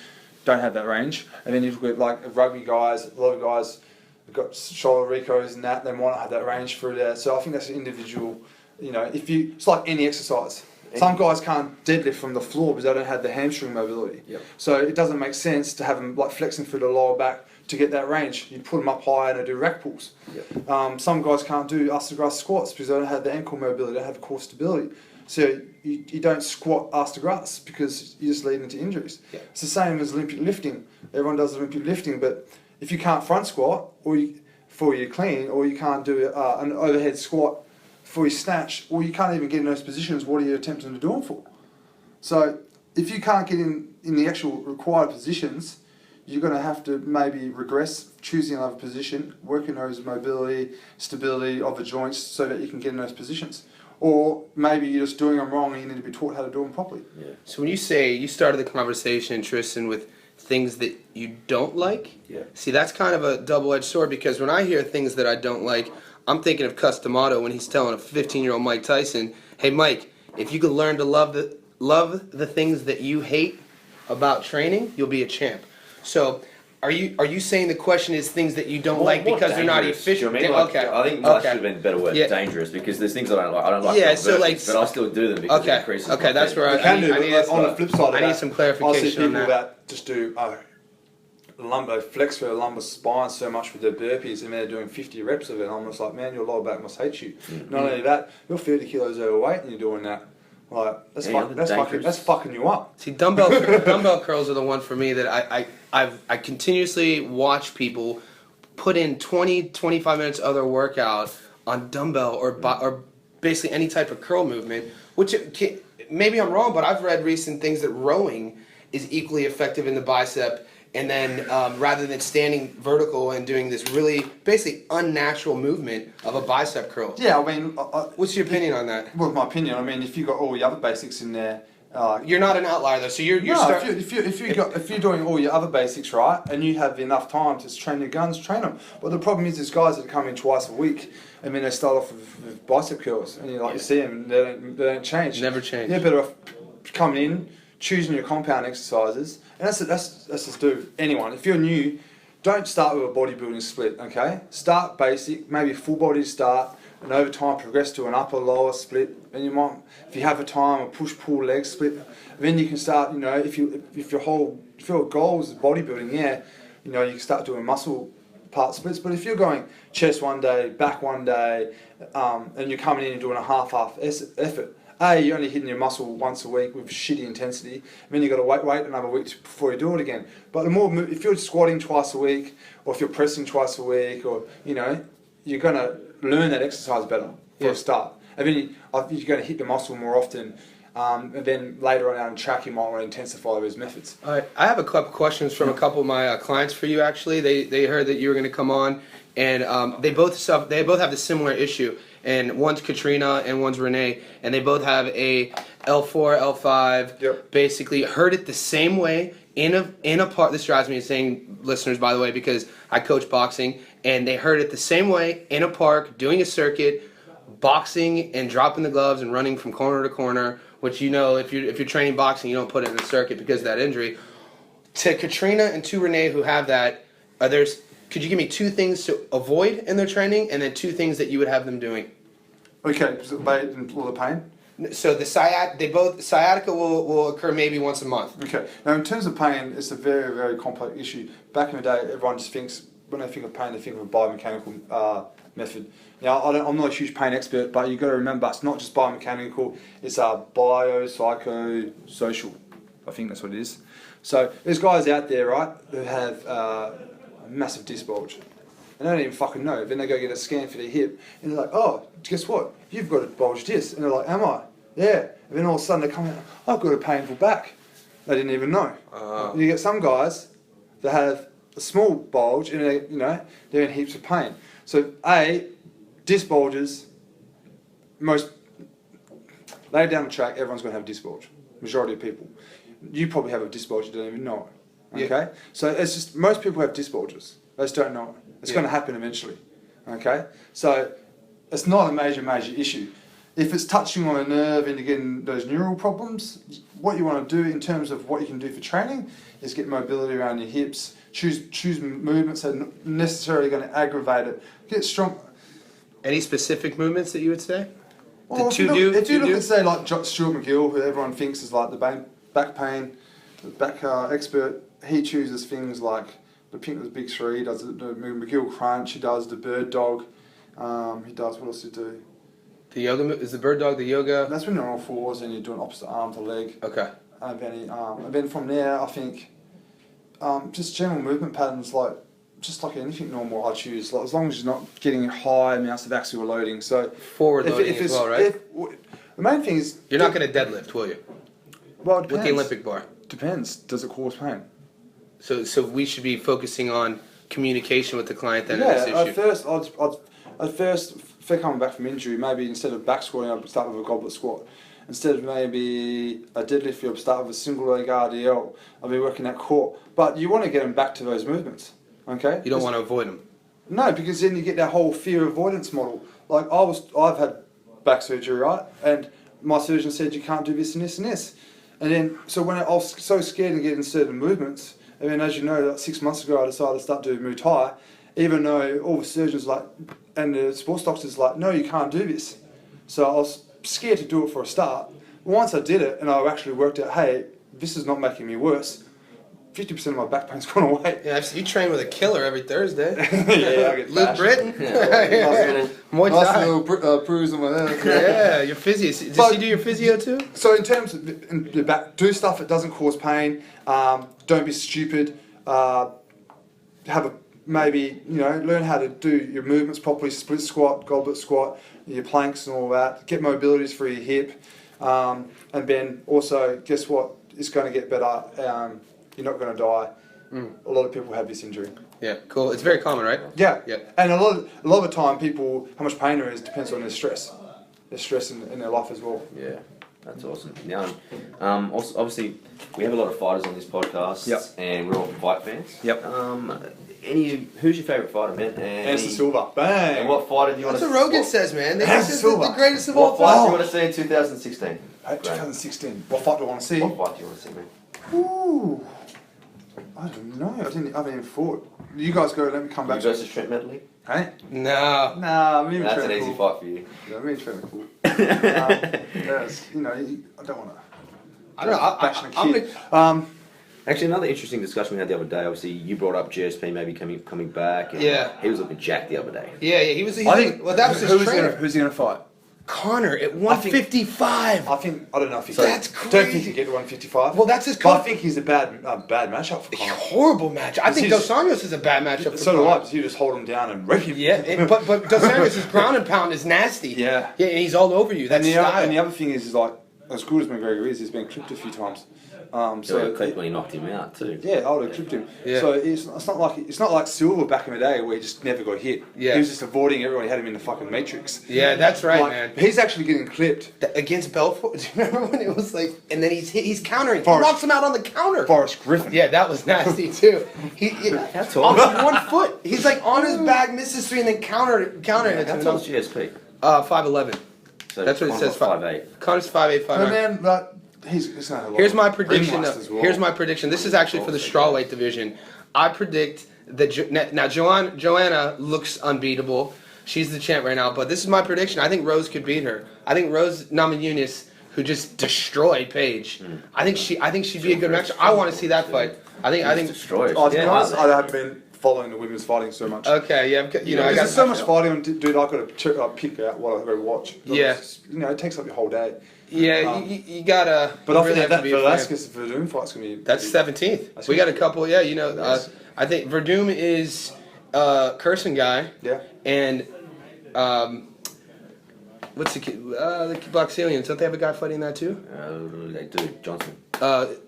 don't have that range. And then you've got like rugby guys, a lot of guys have got shoulder recos and that, they might not have that range through there. So I think that's an individual, it's like any exercise. Some guys can't deadlift from the floor because they don't have the hamstring mobility. Yep. So it doesn't make sense to have them like flexing through the lower back to get that range. You put them up higher and they do rack pulls. Yep. Some guys can't do ass-to-grass squats because they don't have the ankle mobility, they don't have the core stability. So you don't squat ass-to-grass because you just lead into injuries. Yep. It's the same as Olympic lifting. Everyone does Olympic lifting, but if you can't front squat for your clean, or you can't do an overhead squat for your snatch, or you can't even get in those positions, what are you attempting to do them for? So if you can't get in the actual required positions, you're going to have to maybe regress, choosing another position, working those mobility, stability of the joints so that you can get in those positions. Or maybe you're just doing them wrong and you need to be taught how to do them properly. Yeah. So when you say, you started the conversation, Tristan, with things that you don't like, see, that's kind of a double-edged sword, because when I hear things that I don't like, I'm thinking of Customato when he's telling a 15-year-old Mike Tyson, hey Mike, if you could learn to love the things that you hate about training, you'll be a champ. So are you saying the question is things that you don't like because they're not efficient? Do you know what I mean? Okay. I think that should have been a better word, dangerous, because there's things I don't like. I don't like but I still do them because it increases my that's where I need on the flip side of I need some clarification I see people on that just do lumbar flex for their lumbar spine so much with their burpees, and they're doing 50 reps of it. And I'm just like, man, your lower back must hate you. Not only that, you're 30 kilos overweight and you're doing that. Like that's fucking you up. See, dumbbell curls are the one for me that I continuously watch people put in 20-25 minutes of their workout on dumbbell or basically any type of curl movement, which maybe I'm wrong, but I've read recent things that rowing is equally effective in the bicep. And then rather than standing vertical and doing this really basically unnatural movement of a bicep curl. Yeah, I mean, what's your opinion on that? Well, my opinion, I mean, if you've got all your other basics in there, you're not an outlier though. So you're if you're doing all your other basics right, and you have enough time to train your guns, train them. But the problem is, there's guys that come in twice a week, and then they start off with bicep curls, and you see them, they don't change. Never change. You're better off coming in, choosing your compound exercises, and that's just do anyone. If you're new, don't start with a bodybuilding split, okay? Start basic, maybe full body start, and over time progress to an upper lower split. And you might, if you have the time, a push pull leg split. Then you can start, if your goal is bodybuilding, you can start doing muscle part splits. But if you're going chest one day, back one day, and you're coming in and doing a half effort, you're only hitting your muscle once a week with shitty intensity, and then you've got to wait another week before you do it again. But if you're squatting twice a week, or if you're pressing twice a week, or you're going to learn that exercise better for a start. And then you're going to hit the muscle more often, and then later on down the track you might want to intensify those methods. All right, I have a couple questions from a couple of my clients for you. Actually, they heard that you were going to come on, and they both have the similar issue. And one's Katrina and one's Renee, and they both have a L4, L5. Yep. Basically, heard it the same way in a park. This drives me insane, listeners, by the way, because I coach boxing, and they heard it the same way in a park, doing a circuit, boxing and dropping the gloves and running from corner to corner. Which if you're training boxing, you don't put it in a circuit because of that injury. To Katrina and to Renee, who have that, could you give me two things to avoid in their training, and then two things that you would have them doing? Okay, so all the pain? So the sciatica will occur maybe once a month. Okay. Now, in terms of pain, it's a very, very complex issue. Back in the day, everyone just thinks, when they think of pain, they think of a biomechanical method. Now, I'm not a huge pain expert, but you've got to remember it's not just biomechanical, it's bio, psycho, social. I think that's what it is. So there's guys out there, right, who have a massive disc bulge. And they don't even fucking know. Then they go get a scan for their hip, and they're like, oh, guess what? You've got a bulged disc. And they're like, am I? Yeah. And then all of a sudden they come out, I've got a painful back. They didn't even know. You get some guys that have a small bulge, and they're in heaps of pain. So disc bulges, most lay down the track, everyone's going to have a disc bulge. Majority of people. You probably have a disc bulge, you don't even know it. Okay? Yeah. So it's just, most people have disc bulges. They just don't know it. It's going to happen eventually. Okay? So it's not a major issue. If it's touching on a nerve and you're getting those neural problems, what you want to do in terms of what you can do for training is get mobility around your hips, choose movements that are not necessarily going to aggravate it. Get strong. Any specific movements that you would say? Well, if you look at, say, like Stuart McGill, who everyone thinks is like the back pain, the back expert, he chooses things like the big three. He does the McGill crunch. He does the bird dog. He does, what else does he do? The yoga is the bird dog. The yoga. That's when you're on all fours and you're doing opposite arm to leg. Okay. And then from there, I think just general movement patterns, like just like anything normal, I choose. Like, as long as you're not getting high amounts of axial loading. So forward loading as well, right? The main thing is you're not going to deadlift, will you? Well, it depends. With the Olympic bar. Depends. Does it cause pain? So we should be focusing on communication with the client then. Yeah. In this issue. At first, if they're coming back from injury, maybe instead of back squatting, I'd start with a goblet squat. Instead of maybe a deadlift, I'd start with a single leg RDL. I'll be working that core. But you want to get them back to those movements, okay? You don't want to avoid them. No, because then you get that whole fear avoidance model. Like I've had back surgery, right? And my surgeon said you can't do this and this and this. And then, so when I was so scared to get in certain movements, and then as you know, like 6 months ago I decided to start doing Muay Thai, even though all the surgeons and the sports doctors no, you can't do this. So I was scared to do it for a start. Once I did it and I actually worked out, hey, this is not making me worse, 50% of my back pain's gone away. Yeah, you train with a killer every Thursday. Yeah, I get Luke Britton. Nice little bruise on my head. Yeah, your physio. Does he do your physio too? So in terms of the back, do stuff that doesn't cause pain. Don't be stupid. Learn how to do your movements properly. Split squat, goblet squat, your planks and all that. Get mobilities for your hip. And then also, guess what? It's going to get better. You're not going to die. A lot of people have this injury. Yeah, cool. It's very common, right? Yeah. Yeah. And a lot of the time, people, how much pain there is depends on their stress. Their stress in their life as well. Yeah, that's awesome. Now, also, obviously, we have a lot of fighters on this podcast. Yep. And we're all fight fans. Yep. Who's your favourite fighter, man? Anderson Silva. Bang. And what fighter do you want to see? That's what Rogan says, man. This is Silva. the greatest of all What fight do you time. want to see in 2016? 2016. What fight do I want to see? What fight do you want to see, man? Ooh. I don't know. I haven't even fought. You guys go. Let me come back. You versus Trent Medley? Hey? No. Nah, me and That's Trent an are easy cool. fight for you. Yeah, me and Trent are cool. I don't want to. I don't know. Bashing a I'm kid. Actually, another interesting discussion we had the other day. Obviously, you brought up GSP maybe coming back. And Yeah. He was looking jacked the other day. Yeah, he was. I think. Well, that was his trainer. Who's he going to fight? Connor at 155. I don't know if he. That's Don't think crazy. he get to 155. Well, that's his. But I think he's a bad matchup for Connor. Horrible match. I think Dos Anjos is a bad matchup. So do I. You just hold him down and wreck him. Yeah, but Dos Anjos' ground and pound is nasty. Yeah. Yeah, and he's all over you. That's style. And the other thing is like, as good as McGregor is, he's been clipped a few times. So clipped when he knocked him out too. Yeah, I would have clipped him. Yeah. So it's not like Silver back in the day where he just never got hit. Yeah. He was just avoiding everyone. He had him in the fucking matrix. Yeah, that's right, Like, man. He's actually getting clipped. Against Belfort, do you remember when it was like, and then he's countering. Forrest. He knocks him out on the counter. Forrest Griffin. Yeah, that was nasty too. That's all. On 1 foot. He's like on his back, misses three, and then counter it. How tall is GSP? 5'11". So That's what it says. 5'8". Connor's 5'8", 5'9". But man, like, he's going to have a lot Here's of my prediction. ringmasters well. Here's my prediction. This is actually for the strawweight division. I predict that now Joanna looks unbeatable. She's the champ right now. But this is my prediction. I think Rose could beat her. I think Rose Namajunas, who just destroyed Paige. I think she'd be a good match. I want to see that fight. I think destroyed. To be Yeah. honest, I haven't been following the women's fighting so much. Okay, yeah, you know, I got there's so much fighting on, dude. I got to pick out what I go watch. Yeah. You know, it takes up your whole day. Yeah, you gotta. But you I think have that to be a fan. Velasquez Verdum fight's gonna be. That's 17th. We got a couple. Yeah, you know, I think Verdum is Curson guy. Yeah. And what's the Boxalians? Don't they have a guy fighting that too? They do. Johnson.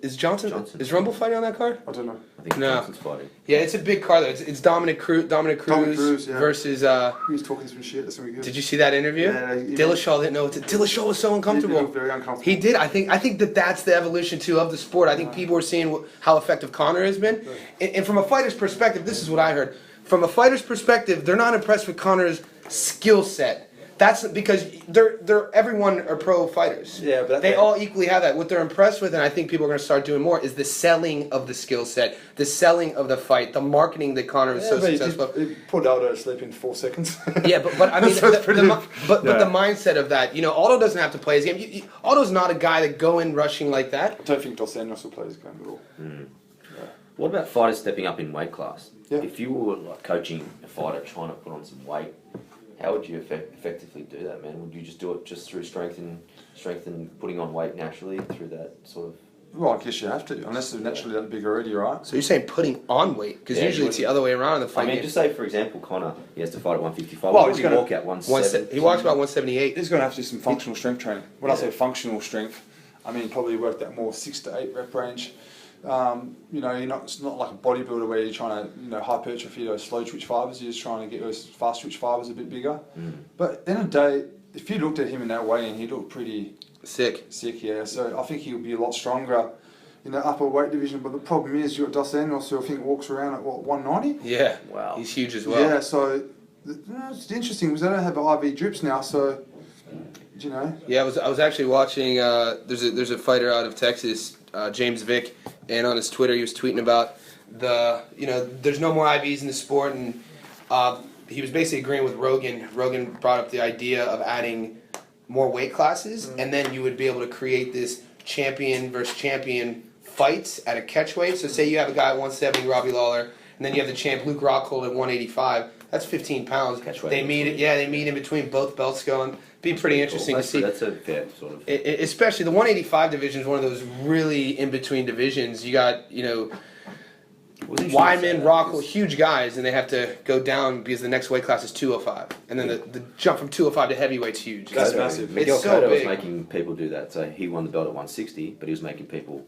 Is Johnson? Is Rumble fighting on that card? I don't know. I think No. Johnson's fighting. Yeah, it's a big card though. It's Dominic Cruz yeah. versus. He was talking some shit. That's gonna be good. Did you see that interview? Yeah, Dillashaw didn't know what to. Dillashaw was so uncomfortable. He looked very uncomfortable. He did. I think that's the evolution too of the sport. I think people are seeing how effective Conor has been, and from a fighter's perspective, this is what I heard. From a fighter's perspective, they're not impressed with Conor's skill set. That's because they're everyone are pro fighters. Yeah, but they all equally have that. What they're impressed with, and I think people are going to start doing more, is the selling of the skill set, the selling of the fight, the marketing that Conor is so successful. Poor Aldo to sleep in 4 seconds. Yeah, but I mean, So it's the yeah. mindset of that, you know, Aldo doesn't have to play his game. Aldo's not a guy that go in rushing like that. I don't think Dos Anjos will play his game at all. What about fighters stepping up in weight class? Yeah. If you were like coaching a fighter trying to put on some weight, how would you effectively do that, man? Would you just do it just through strength and putting on weight naturally through that sort of? Well, I guess you have to, unless they're naturally that big already, right? So you're saying putting on weight? Because Yeah, usually it's the other way around in the fight. I mean, just say for example, Conor, he has to fight at 155. Well, What he's would he gonna- walk at 170? He walks about 178. He's going to have to do some functional strength training. When I Yeah. say functional strength, I mean probably work that more 6 to 8 rep range. You know, it's not like a bodybuilder where you're trying to, hypertrophy those slow twitch fibers. You're just trying to get those fast twitch fibers a bit bigger. But at the end of the day, if you looked at him in that weigh-in, he looked pretty Sick. yeah. So I think he'll be a lot stronger in the upper weight division. But the problem is, you've got Dos Anjos, who I think walks around at 190. Yeah. Wow. He's huge as well. Yeah. So it's interesting because they don't have IV drips now. So you know. Yeah, I was actually watching. There's a fighter out of Texas, James Vick, and on his Twitter he was tweeting about there's no more IVs in the sport, and he was basically agreeing with Rogan. Rogan brought up the idea of adding more weight classes, and then you would be able to create this champion versus champion fights at a catch weight. So say you have a guy at 170, Robbie Lawler, and then you have the champ Luke Rockhold at 185. That's 15 pounds. Catch weight. They meet. Yeah, they meet in between both belts going. Be pretty interesting to see. That's a fair sort of. Especially the 185 division is one of those really in between divisions. You got Wyman, Rockhold, huge guys, and they have to go down because the next weight class is 205, and then the jump from 205 to heavyweight's huge. That's massive. Miguel It's so Cotto was big. making people do that. So he won the belt at 160, but he was making people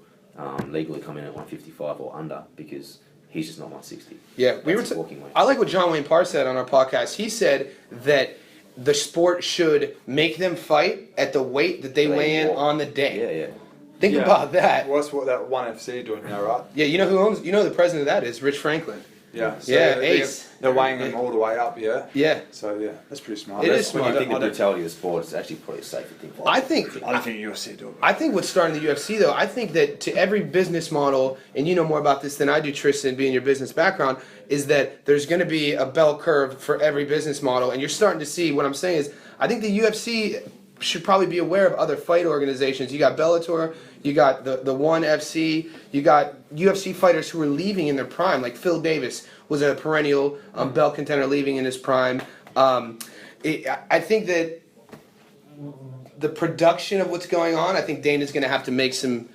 legally come in at 155 or under because he's just not 160. Yeah, we were. That's his walking weight. I like what John Wayne Parr said on our podcast. He said that the sport should make them fight at the weight that they weigh in walk. on the day. Yeah, yeah. Think about that. Well, that's what that ONE FC doing now, right? Yeah, you know who owns? You know who the president of that is? Rich Franklin. Yeah. So Yeah, they're, Ace. They're weighing them all the way up, yeah. Yeah. So yeah, that's pretty smart. It That's- is When smart. you think I the don't- brutality of the sport, it's actually probably a safer thing. I think. I don't think UFC do it. I think what's starting the UFC though, I think that to every business model, and you know more about this than I do, Tristan, being your business background, is that there's going to be a bell curve for every business model, and you're starting to see. What I'm saying is, I think the UFC should probably be aware of other fight organizations. You got Bellator, you got the ONE FC, you got UFC fighters who are leaving in their prime, like Phil Davis was a perennial belt contender leaving in his prime. I think that the production of what's going on, I think Dana's going to have to make some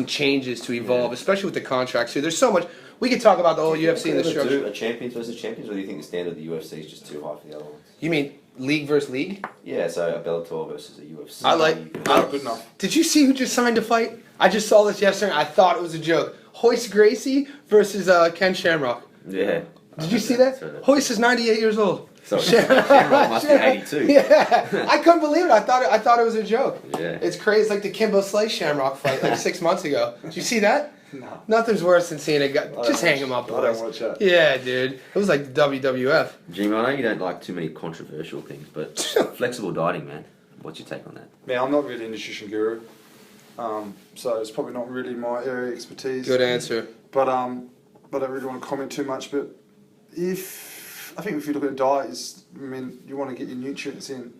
changes to evolve, especially with the contracts here. There's so much. We could talk about the whole UFC and the Do structure. a champions versus champions, or do you think the standard of the UFC is just too high for the other ones? You mean league versus league? Yeah, so a Bellator versus a UFC. I like- You can- Not good enough. Did you see who just signed to fight? I just saw this yesterday. I thought it was a joke. Hoist Gracie versus Ken Shamrock. Yeah. Did you see that? Hoist is 98 years old. So Shamrock must be 82. Yeah, I couldn't believe it. I thought it was a joke. Yeah. It's crazy. It's like the Kimbo Slice Shamrock fight like 6 months ago. Did you see that? No. Nothing's worse than seeing a guy. Just hang him up, I boys. don't watch that. Yeah, dude. It was like the WWF. Jimmy, I know you don't like too many controversial things, but flexible dieting, man. What's your take on that? Man, I'm not really a nutrition guru, so it's probably not really my area of expertise. Good answer. But I don't really want to comment too much. But I think if you look at a diet, you want to get your nutrients in.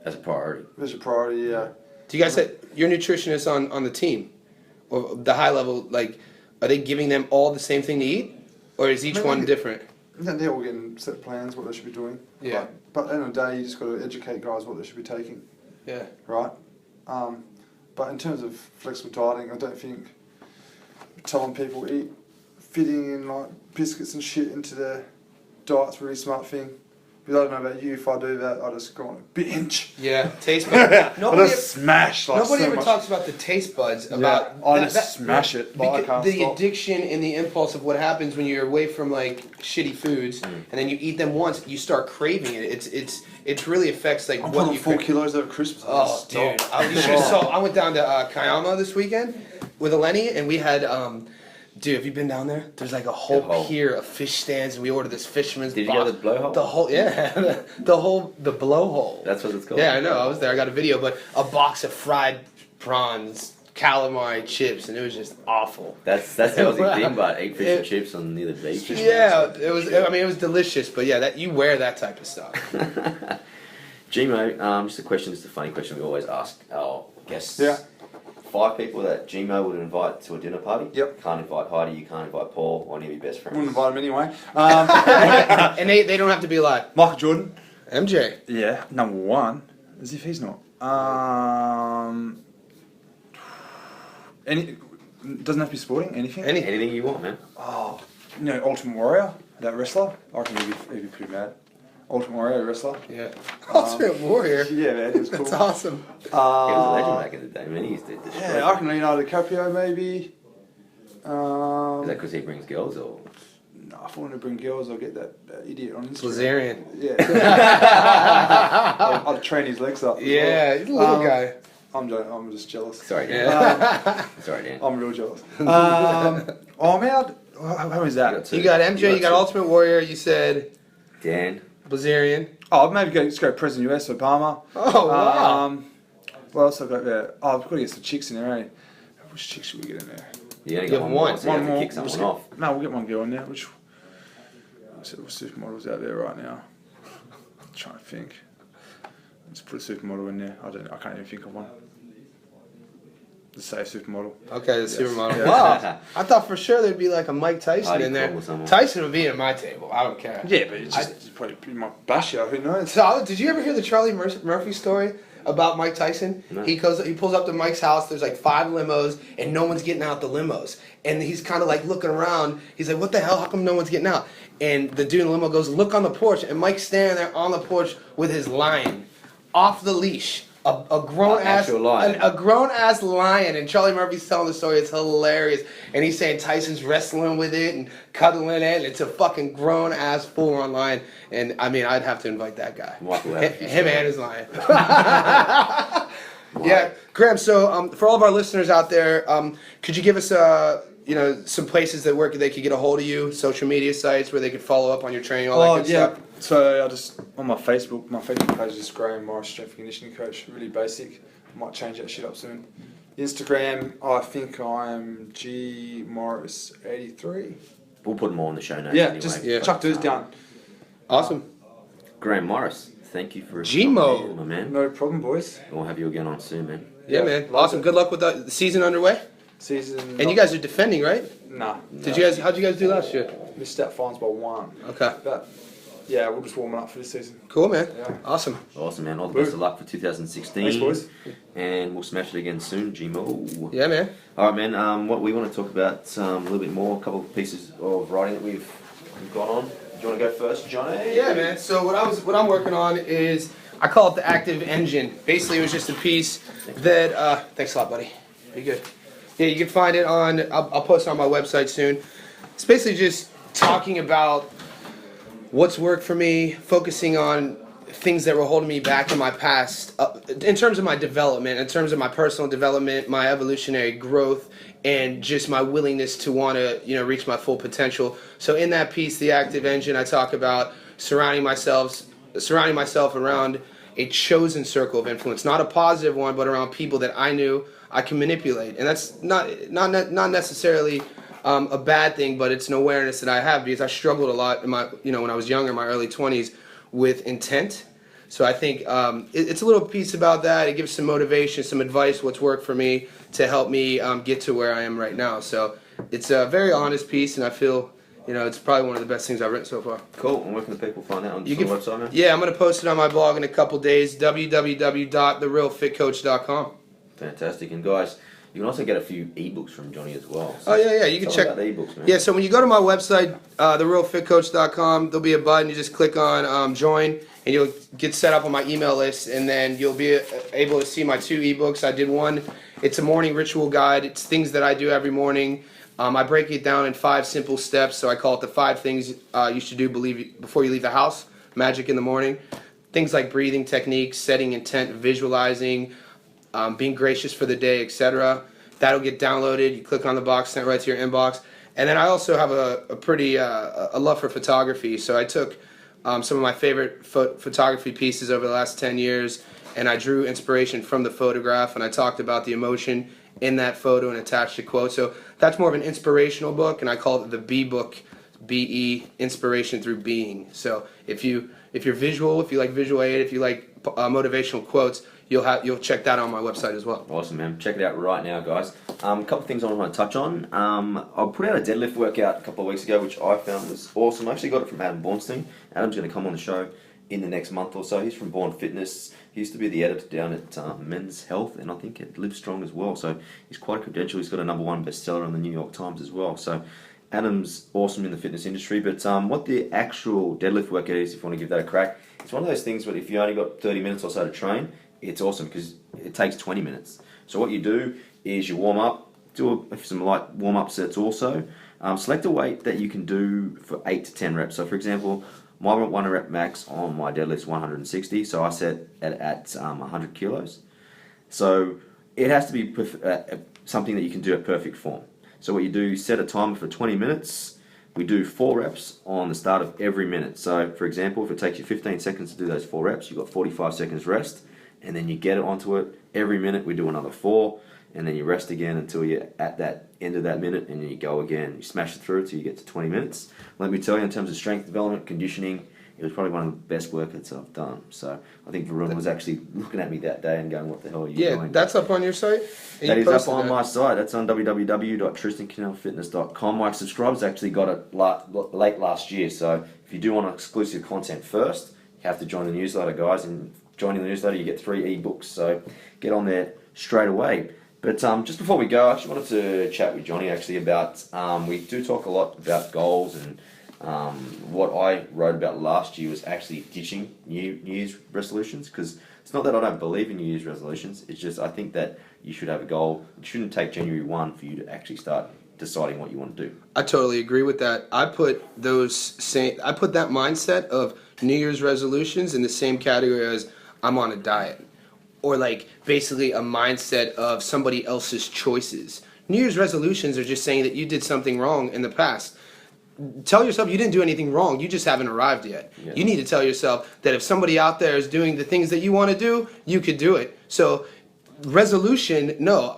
As a priority. That's your priority. Yeah. Do you guys have your nutritionist on the team, or the high level? Like, are they giving them all the same thing to eat, or is each Maybe one like- different? They're all getting set plans what they should be doing. Yeah. But at the end of the day, you just got to educate guys what they should be taking, Yeah. right? But in terms of flexible dieting, I don't think telling people eat, fitting in like biscuits and shit into their diet's a really smart thing. Because I don't know about you, if I do that, I just go on a binge. Yeah, taste buds. I Nobody, just smash like nobody so ever much. talks about the taste buds. About I just smash it. Like, I because can't the stop. addiction and the impulse of what happens when you're away from like shitty foods, and then you eat them once, you start craving it. It really affects like I'm what putting you 4 crave. kilos over Christmas. Oh, dude! You should have saw. I went down to Kiama this weekend with Eleni, and we had. Dude, have you been down there? There's like a whole whole- pier of fish stands, and we ordered this fisherman's. Did you go to the blowhole? The whole, yeah, the blowhole. That's what it's called. Yeah, I know. I was there. I got a video, but a box of fried prawns, calamari chips, and it was just awful. That's the Aussie thing, but eat fish and chips on near the beach. Yeah, it was. I mean, it was delicious, but yeah, that you wear that type of stuff. Gmo, just a question, just a funny question we always ask our guests. Yeah. 5 people that Gmo would invite to a dinner party. Yep. Can't invite Heidi, you can't invite Paul, or any of your best friends. Wouldn't invite him anyway. And they don't have to be alive. Michael Jordan. MJ. Yeah, number 1. As if he's not. Any doesn't have to be sporting. Anything. Anything you want, man. Oh, you know, Ultimate Warrior, that wrestler. I reckon he'd be pretty mad. Ultimate Warrior wrestler. Yeah. Ultimate Warrior. Yeah, man, he was cool. That's awesome. He was a legend back in the day, man. He used to destroy. Yeah, I reckon Leonardo DiCaprio maybe. Is that because he brings girls, or? No, if I want to bring girls, I'll get that idiot on Instagram. Blazarian. Yeah. I'll train his legs up. as Yeah, well. he's a little guy. I'm joking, I'm just jealous. Sorry, Dan. Yeah. Sorry, Dan. I'm real jealous. Oh man, how is that? You got MJ, you got Ultimate Warrior, you said Dan. Blazarian. Oh, maybe just go President US Obama. Oh, wow. What else I got there? Oh, I've got to get some chicks in there, eh? Which chicks should we get in there? You only You got have one more, one. so you have to kick We'll someone off. No, we'll get one girl in there. Which supermodels out there right now? I'm trying to think. Let's put a supermodel in there. I can't even think of one. Let's say a supermodel. Okay, the supermodel. Yeah. Wow. I thought for sure there'd be like a Mike Tyson Heidi in there. Klum or someone. Tyson would be at my table. I don't care. Yeah, but it's probably pretty much bash you. Who knows? So, did you ever hear the Charlie Murphy story about Mike Tyson? No. He pulls up to Mike's house. There's like 5 limos, and no one's getting out the limos. And he's kind of like looking around. He's like, "What the hell? How come no one's getting out?" And the dude in the limo goes, "Look on the porch." And Mike's standing there on the porch with his lion, off the leash. A grown ass actual lion. a grown ass lion, and Charlie Murphy's telling the story. It's hilarious, and he's saying Tyson's wrestling with it and cuddling it. And it's a fucking grown ass full on lion, and I mean I'd have to invite that guy. Michael have a few Him and his lion. Yeah, Graeme. So for all of our listeners out there, could you give us some places that they could get a hold of you, social media sites where they could follow up on your training, all that good stuff? So I just on my Facebook page is Graeme Morris, strength and conditioning coach. Really basic. I might change that shit up soon. Instagram, I think I'm G Morris 83. We'll put them all in the show notes Yeah, anyway. just Yeah. chuck those down. Awesome. Graeme Morris, thank you for Gmo. stopping in, my man. No problem, boys. We'll have you again on soon, man. Yeah, Yeah, man. love Awesome. it. Good luck with the season underway. Season. And you guys are defending, right? Nah. How'd you guys do last year? Missed out fines by 1. Okay. But yeah, we're just warming up for this season. Cool, man. Yeah. Awesome. Awesome, man. All the best of luck for 2016. Thanks, boys. And we'll smash it again soon, Gmo. Yeah, man. All right, man. What we want to talk about a little bit more, a couple of pieces of writing that we've got on. Do you want to go first, Johnny? Yeah, man. So what I'm working on is I call it the active engine. Basically, it was just a piece that. Thanks a lot, buddy. Be good. Yeah, you can find it on. I'll post it on my website soon. It's basically just talking about what's worked for me, focusing on things that were holding me back in my past, in terms of my development, in terms of my personal development, my evolutionary growth, and just my willingness to want to, reach my full potential. So in that piece, the active engine, I talk about surrounding myself around a chosen circle of influence, not a positive one, but around people that I knew I can manipulate, and that's not necessarily a bad thing, but it's an awareness that I have because I struggled a lot in my, when I was younger, in my early 20s, with intent. So I think it's a little piece about that. It gives some motivation, some advice, what's worked for me to help me get to where I am right now. So It's a very honest piece, and I feel, it's probably one of the best things I've written so far. Cool. And where can the people find that on the website, man? Yeah, I'm going to post it on my blog in a couple days, www.therealfitcoach.com. Fantastic. And guys, you can also get a few ebooks from Johnny as well. So yeah. You can check out the ebooks, man. Yeah, so when you go to my website, therealfitcoach.com, there'll be a button. You just click on join, and you'll get set up on my email list, and then you'll be able to see my 2 ebooks. I did one. It's a morning ritual guide. It's things that I do every morning. I break it down in 5 simple steps, so I call it the 5 things you should do before you leave the house. Magic in the morning. Things like breathing techniques, setting intent, visualizing, being gracious for the day, etc. That'll get downloaded. You click on the box, sent right to your inbox. And then I also have a pretty a love for photography. So I took some of my favorite photography pieces over the last 10 years, and I drew inspiration from the photograph, and I talked about the emotion in that photo and attached a quote. So that's more of an inspirational book, and I call it the B book, B-E, inspiration through being. So if you're visual, if you like visual aid, if you like motivational quotes, you'll check that out on my website as well. Awesome, man. Check it out right now, guys. A couple of things I want to touch on. I put out a deadlift workout a couple of weeks ago, which I found was awesome. I actually got it from Adam Bornstein. Adam's going to come on the show in the next month or so. He's from Born Fitness. He used to be the editor down at Men's Health, and I think at Live Strong as well. So he's quite a credential. He's got a #1 bestseller on the New York Times as well. So Adam's awesome in the fitness industry. But what the actual deadlift workout is, if you want to give that a crack, it's one of those things where if you only got 30 minutes or so to train, it's awesome because it takes 20 minutes. So what you do is you warm up, do some light warm-up sets also. Select a weight that you can do for 8 to 10 reps. So for example, my 1 rep max on my deadlift is 160, so I set it at 100 kilos. So it has to be something that you can do at perfect form. So what you do, you set a timer for 20 minutes. We do 4 reps on the start of every minute. So for example, if it takes you 15 seconds to do those 4 reps, you've got 45 seconds rest, and then you get it onto it. Every minute we do another 4, and then you rest again until you're at that end of that minute, and then you go again. You smash it through until you get to 20 minutes. Let me tell you, in terms of strength development, conditioning, it was probably one of the best workouts I've done. So I think Varun was actually looking at me that day and going, what the hell are you doing? Yeah, that's up on your site? That is up on my site. That's on www.tristancannellfitness.com. My subscribers actually got it late last year. So if you do want exclusive content first, you have to join the newsletter, guys. And joining the newsletter, you get 3 ebooks. So get on there straight away. But just before we go, I actually wanted to chat with Johnny actually about, we do talk a lot about goals, and what I wrote about last year was actually ditching New Year's resolutions, because it's not that I don't believe in New Year's resolutions, it's just I think that you should have a goal. It shouldn't take January 1 for you to actually start deciding what you want to do. I totally agree with that. I put that mindset of New Year's resolutions in the same category as I'm on a diet, or like basically a mindset of somebody else's choices. New Year's resolutions are just saying that you did something wrong in the past. Tell yourself you didn't do anything wrong, you just haven't arrived yet. Yeah. You need to tell yourself that if somebody out there is doing the things that you want to do, you could do it. So resolution, no,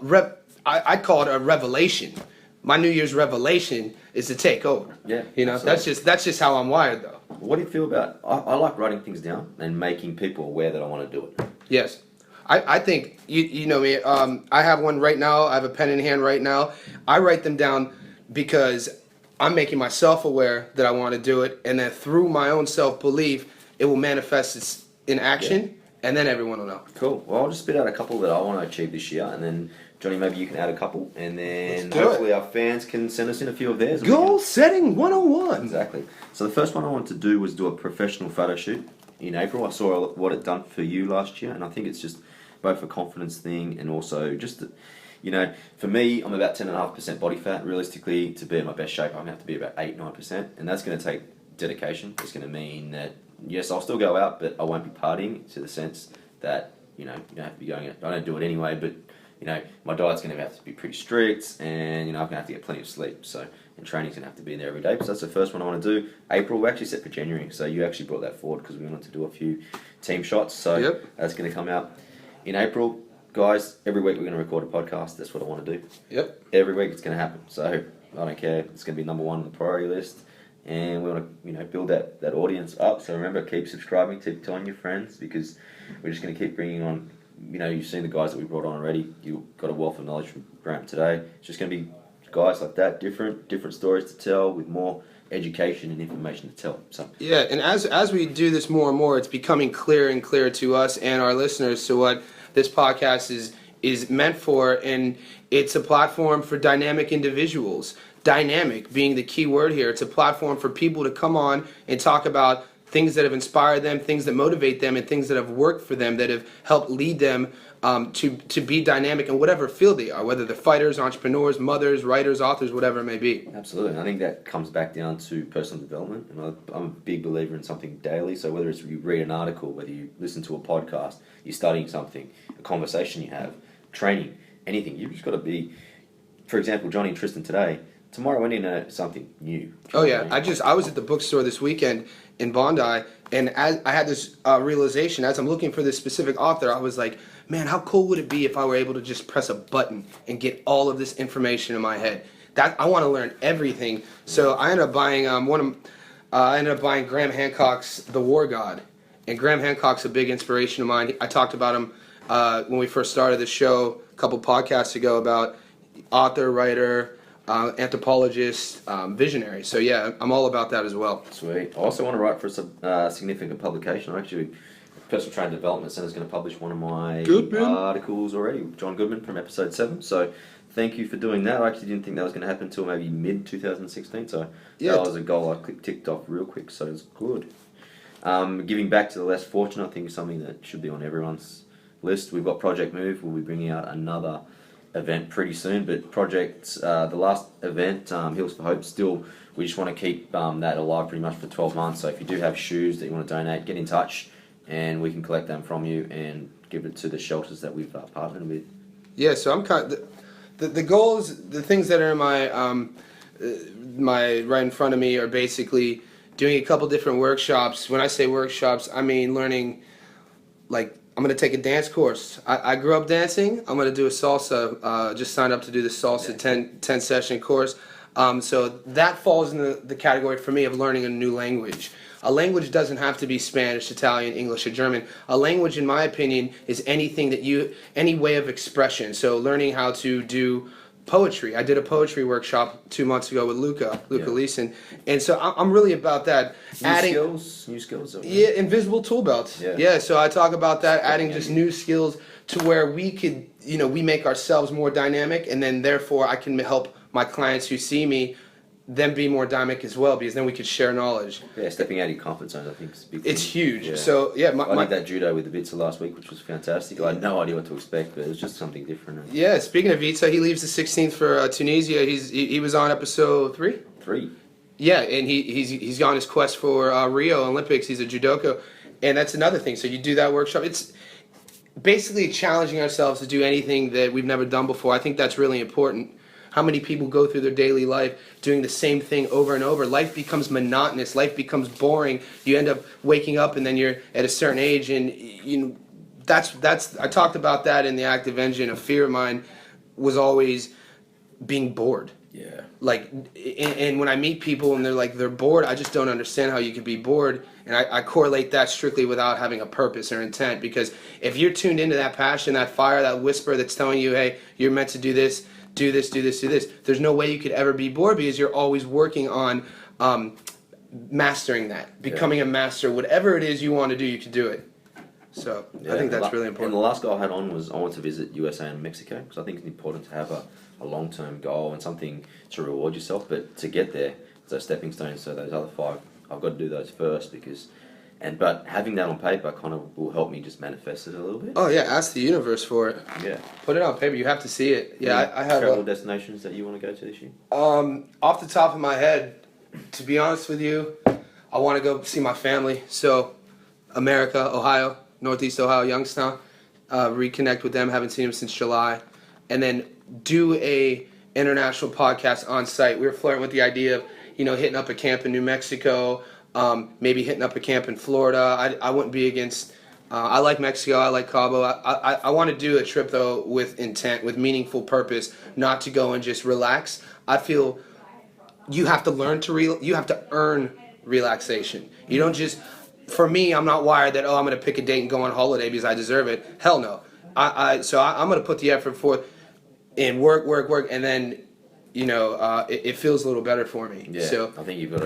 I'd call it a revelation. My New Year's revelation is to take over. Yeah, that's just how I'm wired, though. What do you feel about? I like writing things down and making people aware that I want to do it. Yes, I think you know me. I have one right now. I have a pen in hand right now. I write them down because I'm making myself aware that I want to do it, and then through my own self-belief, it will manifest in action, and then everyone will know. Cool. Well, I'll just spit out a couple that I want to achieve this year, and then Johnny, maybe you can add a couple, and then hopefully our fans can send us in a few of theirs. Goal setting 101. Exactly. So the first one I wanted to do was do a professional photo shoot in April. I saw what it done for you last year, and I think it's just both a confidence thing and also just, for me, I'm about 10.5% body fat. Realistically, to be in my best shape, I'm going to have to be about 8-9%, and that's going to take dedication. It's going to mean that, yes, I'll still go out, but I won't be partying to the sense that, you don't have to be going out. I don't do it anyway, but my diet's going to have to be pretty strict, and I'm going to have to get plenty of sleep. So, and training's going to have to be in there every day. So that's the first one I want to do. April, we're actually set for January. So you actually brought that forward because we wanted to do a few team shots. So that's going to come out in April. Guys, every week we're going to record a podcast. That's what I want to do. Yep. Every week it's going to happen. So I don't care. It's going to be #1 on the priority list. And we want to, build that audience up. So remember, keep subscribing, keep telling your friends, because we're just going to keep bringing on. You've seen the guys that we brought on already. You got a wealth of knowledge from Graeme today. It's just going to be guys like that, different stories to tell with more education and information to tell. So Yeah, and as we do this more and more, it's becoming clearer and clearer to us and our listeners to what this podcast is meant for, and it's a platform for dynamic individuals. Dynamic being the key word here. It's a platform for people to come on and talk about things that have inspired them, things that motivate them, and things that have worked for them, that have helped lead them to be dynamic in whatever field they are, whether they're fighters, entrepreneurs, mothers, writers, authors, whatever it may be. absolutely, and I think that comes back down to personal development, and I'm a big believer in something daily. So whether it's you read an article, whether you listen to a podcast, you're studying something, a conversation you have, training, anything, you've just got to be. For example, Johnny and Tristan today. Tomorrow we need to know something new. Oh yeah, I was at the bookstore this weekend in Bondi, and as I had this realization as I'm looking for this specific author, I was like, man, how cool would it be if I were able to just press a button and get all of this information in my head? That I want to learn everything. So I ended up buying Graham Hancock's The War God, and Graham Hancock's a big inspiration of mine. I talked about him when we first started the show a couple podcasts ago, about author, writer, anthropologist, visionary. So yeah, I'm all about that as well. Sweet. I also want to write for some significant publication. Actually, Personal Training Development Center is going to publish one of my articles already, John Goodman from episode 7. So thank you for doing that. I actually didn't think that was going to happen until maybe mid 2016. So Yeah. that was a goal I ticked off real quick. So it's good. Giving back to the less fortunate, I think is something that should be on everyone's list. We've got Project Move. We'll be bringing out another event pretty soon, but the last event, Hills for Hope, still, we just want to keep that alive pretty much for 12 months. So if you do have shoes that you want to donate, get in touch and we can collect them from you and give it to the shelters that we've partnered with. Yeah, so I'm kind of, the goals, the things that are in my right in front of me are basically doing a couple different workshops. When I say workshops, I mean learning, like, I'm going to take a dance course. I grew up dancing. I'm going to do a salsa. Just signed up to do the salsa 10 session course. So that falls in the category for me of learning a new language. A language doesn't have to be Spanish, Italian, English, or German. A language, in my opinion, is anything any way of expression. So learning how to do poetry. I did a poetry workshop 2 months ago with Luca Leeson, and so I'm really about that. New skills. Yeah, invisible tool belts. Yeah, so I talk about that, adding just new skills to where we could, we make ourselves more dynamic, and then therefore I can help my clients who see me, them be more dynamic as well, because then we could share knowledge. Yeah, stepping out of your comfort zone, I think, is a big thing. It's huge. Yeah. So yeah, I did that judo with the Vitsa last week, which was fantastic. I had no idea what to expect, but it was just something different. Yeah, speaking of Vitsa, he leaves the 16th for Tunisia. He was on episode 3. 3. Yeah, and he's on his quest for Rio Olympics. He's a judoka, and that's another thing. So you do that workshop. It's basically challenging ourselves to do anything that we've never done before. I think that's really important. How many people go through their daily life doing the same thing over and over? Life becomes monotonous. Life becomes boring. You end up waking up, and then you're at a certain age, and that's. I talked about that in the Active Engine. A fear of mine was always being bored. Yeah. Like, and when I meet people and they're bored, I just don't understand how you could be bored. And I correlate that strictly without having a purpose or intent. Because if you're tuned into that passion, that fire, that whisper that's telling you, hey, you're meant to do this, do this, do this, do this, there's no way you could ever be bored, because you're always working on mastering that, becoming a master. Whatever it is you want to do, you can do it. So I think that's really important. And the last goal I had on was I want to visit USA and Mexico, because I think it's important to have a long-term goal and something to reward yourself. But to get there, those stepping stones, so those other 5, I've got to do those first, but having that on paper kind of will help me just manifest it a little bit. Oh yeah, ask the universe for it. Yeah. Put it on paper. You have to see it. Yeah, I have travel destinations that you want to go to this year? Off the top of my head, to be honest with you, I want to go see my family. So, America, Ohio, Northeast Ohio, Youngstown. Reconnect with them. Haven't seen them since July, and then do a international podcast on site. We were flirting with the idea of hitting up a camp in New Mexico. Maybe hitting up a camp in Florida. I wouldn't be against. I like Mexico. I like Cabo. I want to do a trip though with intent, with meaningful purpose, not to go and just relax. I feel you have to learn to you have to earn relaxation. You don't just. For me, I'm not wired that I'm going to pick a date and go on holiday because I deserve it. Hell no. So I'm going to put the effort forth and work, and then you know, it feels a little better for me. Yeah, So I think you've got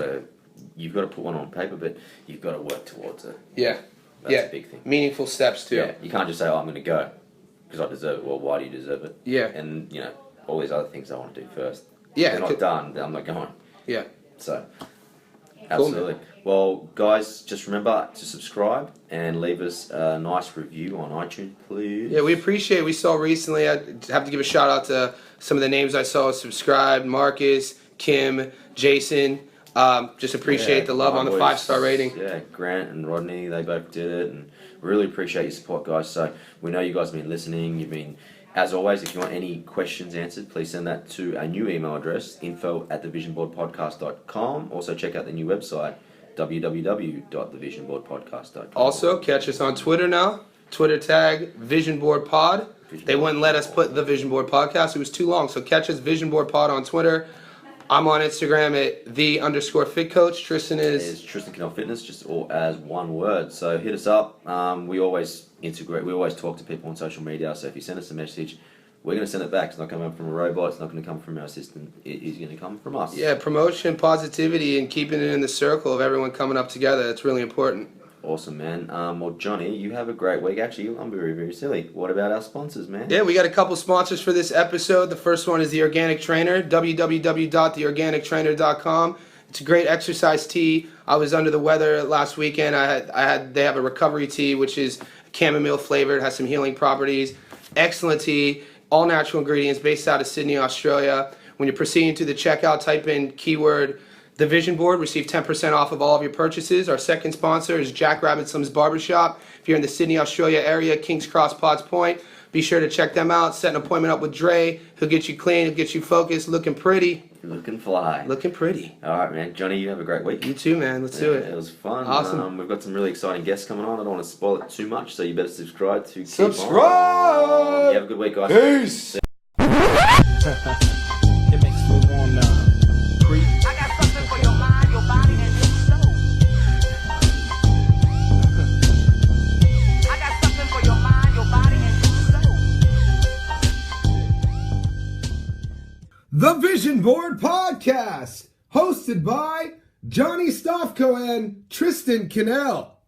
to put one on paper, but you've got to work towards it. yeah, That's a big thing. meaningful steps too. Yeah, you can't just say, "Oh, I'm going to go because I deserve it." Well, why do you deserve it? Yeah. And you know, all these other things I want to do first. Yeah, If they're not done, then I'm not going. Yeah. So, absolutely. Well, guys, just remember to subscribe and leave us a nice review on iTunes, please. Yeah, we appreciate it. We saw recently, I have to give a shout out to some of the names I saw subscribed: Marcus, Kim, Jason. Just appreciate the love my on the boys, 5-star rating. Yeah, Grant and Rodney, they both did it, and really appreciate your support, guys. So we know you guys have been listening. You've been, as always, if you want any questions answered, please send that to our new email address, info@thevisionboardpodcast.com. Also check out the new website, www.thevisionboardpodcast.com. Also, catch us on Twitter now. Twitter tag Vision Board Pod. They wouldn't let us put the Vision Board Podcast. It was too long. So catch us Vision Board Pod on Twitter. I'm on Instagram at _FitCoach. Tristan is Tristan Cannell Fitness, just all as one word. So hit us up. We always integrate. We always talk to people on social media. So if you send us a message, we're going to send it back. It's not coming from a robot. It's not going to come from our assistant. It is going to come from us. Yeah, promotion, positivity, and keeping it in the circle of everyone coming up together. That's really important. Awesome, man. Well, Johnny, you have a great week. Actually, I'm very, very silly. What about our sponsors, man? Yeah, we got a couple sponsors for this episode. The first one is The Organic Trainer, www.theorganictrainer.com. It's a great exercise tee. I was under the weather last weekend. They have a recovery tee, which is chamomile flavored, has some healing properties. Excellent tea, all natural ingredients, based out of Sydney, Australia. When you're proceeding to the checkout, type in keyword The Vision Board, receive 10% off of all of your purchases. Our second sponsor is Jack Rabbit Slim's Barbershop. If you're in the Sydney, Australia area, King's Cross, Potts Point, be sure to check them out. Set an appointment up with Dre. He'll get you clean, he'll get you focused, looking pretty. Looking fly. Looking pretty. All right, man. Johnny, you have a great week. You too, man. Let's do it. It was fun. Awesome. We've got some really exciting guests coming on. I don't want to spoil it too much, so you better subscribe to keep Subscribe! on. You have a good week, guys. Peace! It makes me wanna creep. I got something for your mind, your body, and your soul. I got something for your mind, your body, and your soul. The Vision Board Podcast, hosted by Johnny Stofko and Tristan Cannell.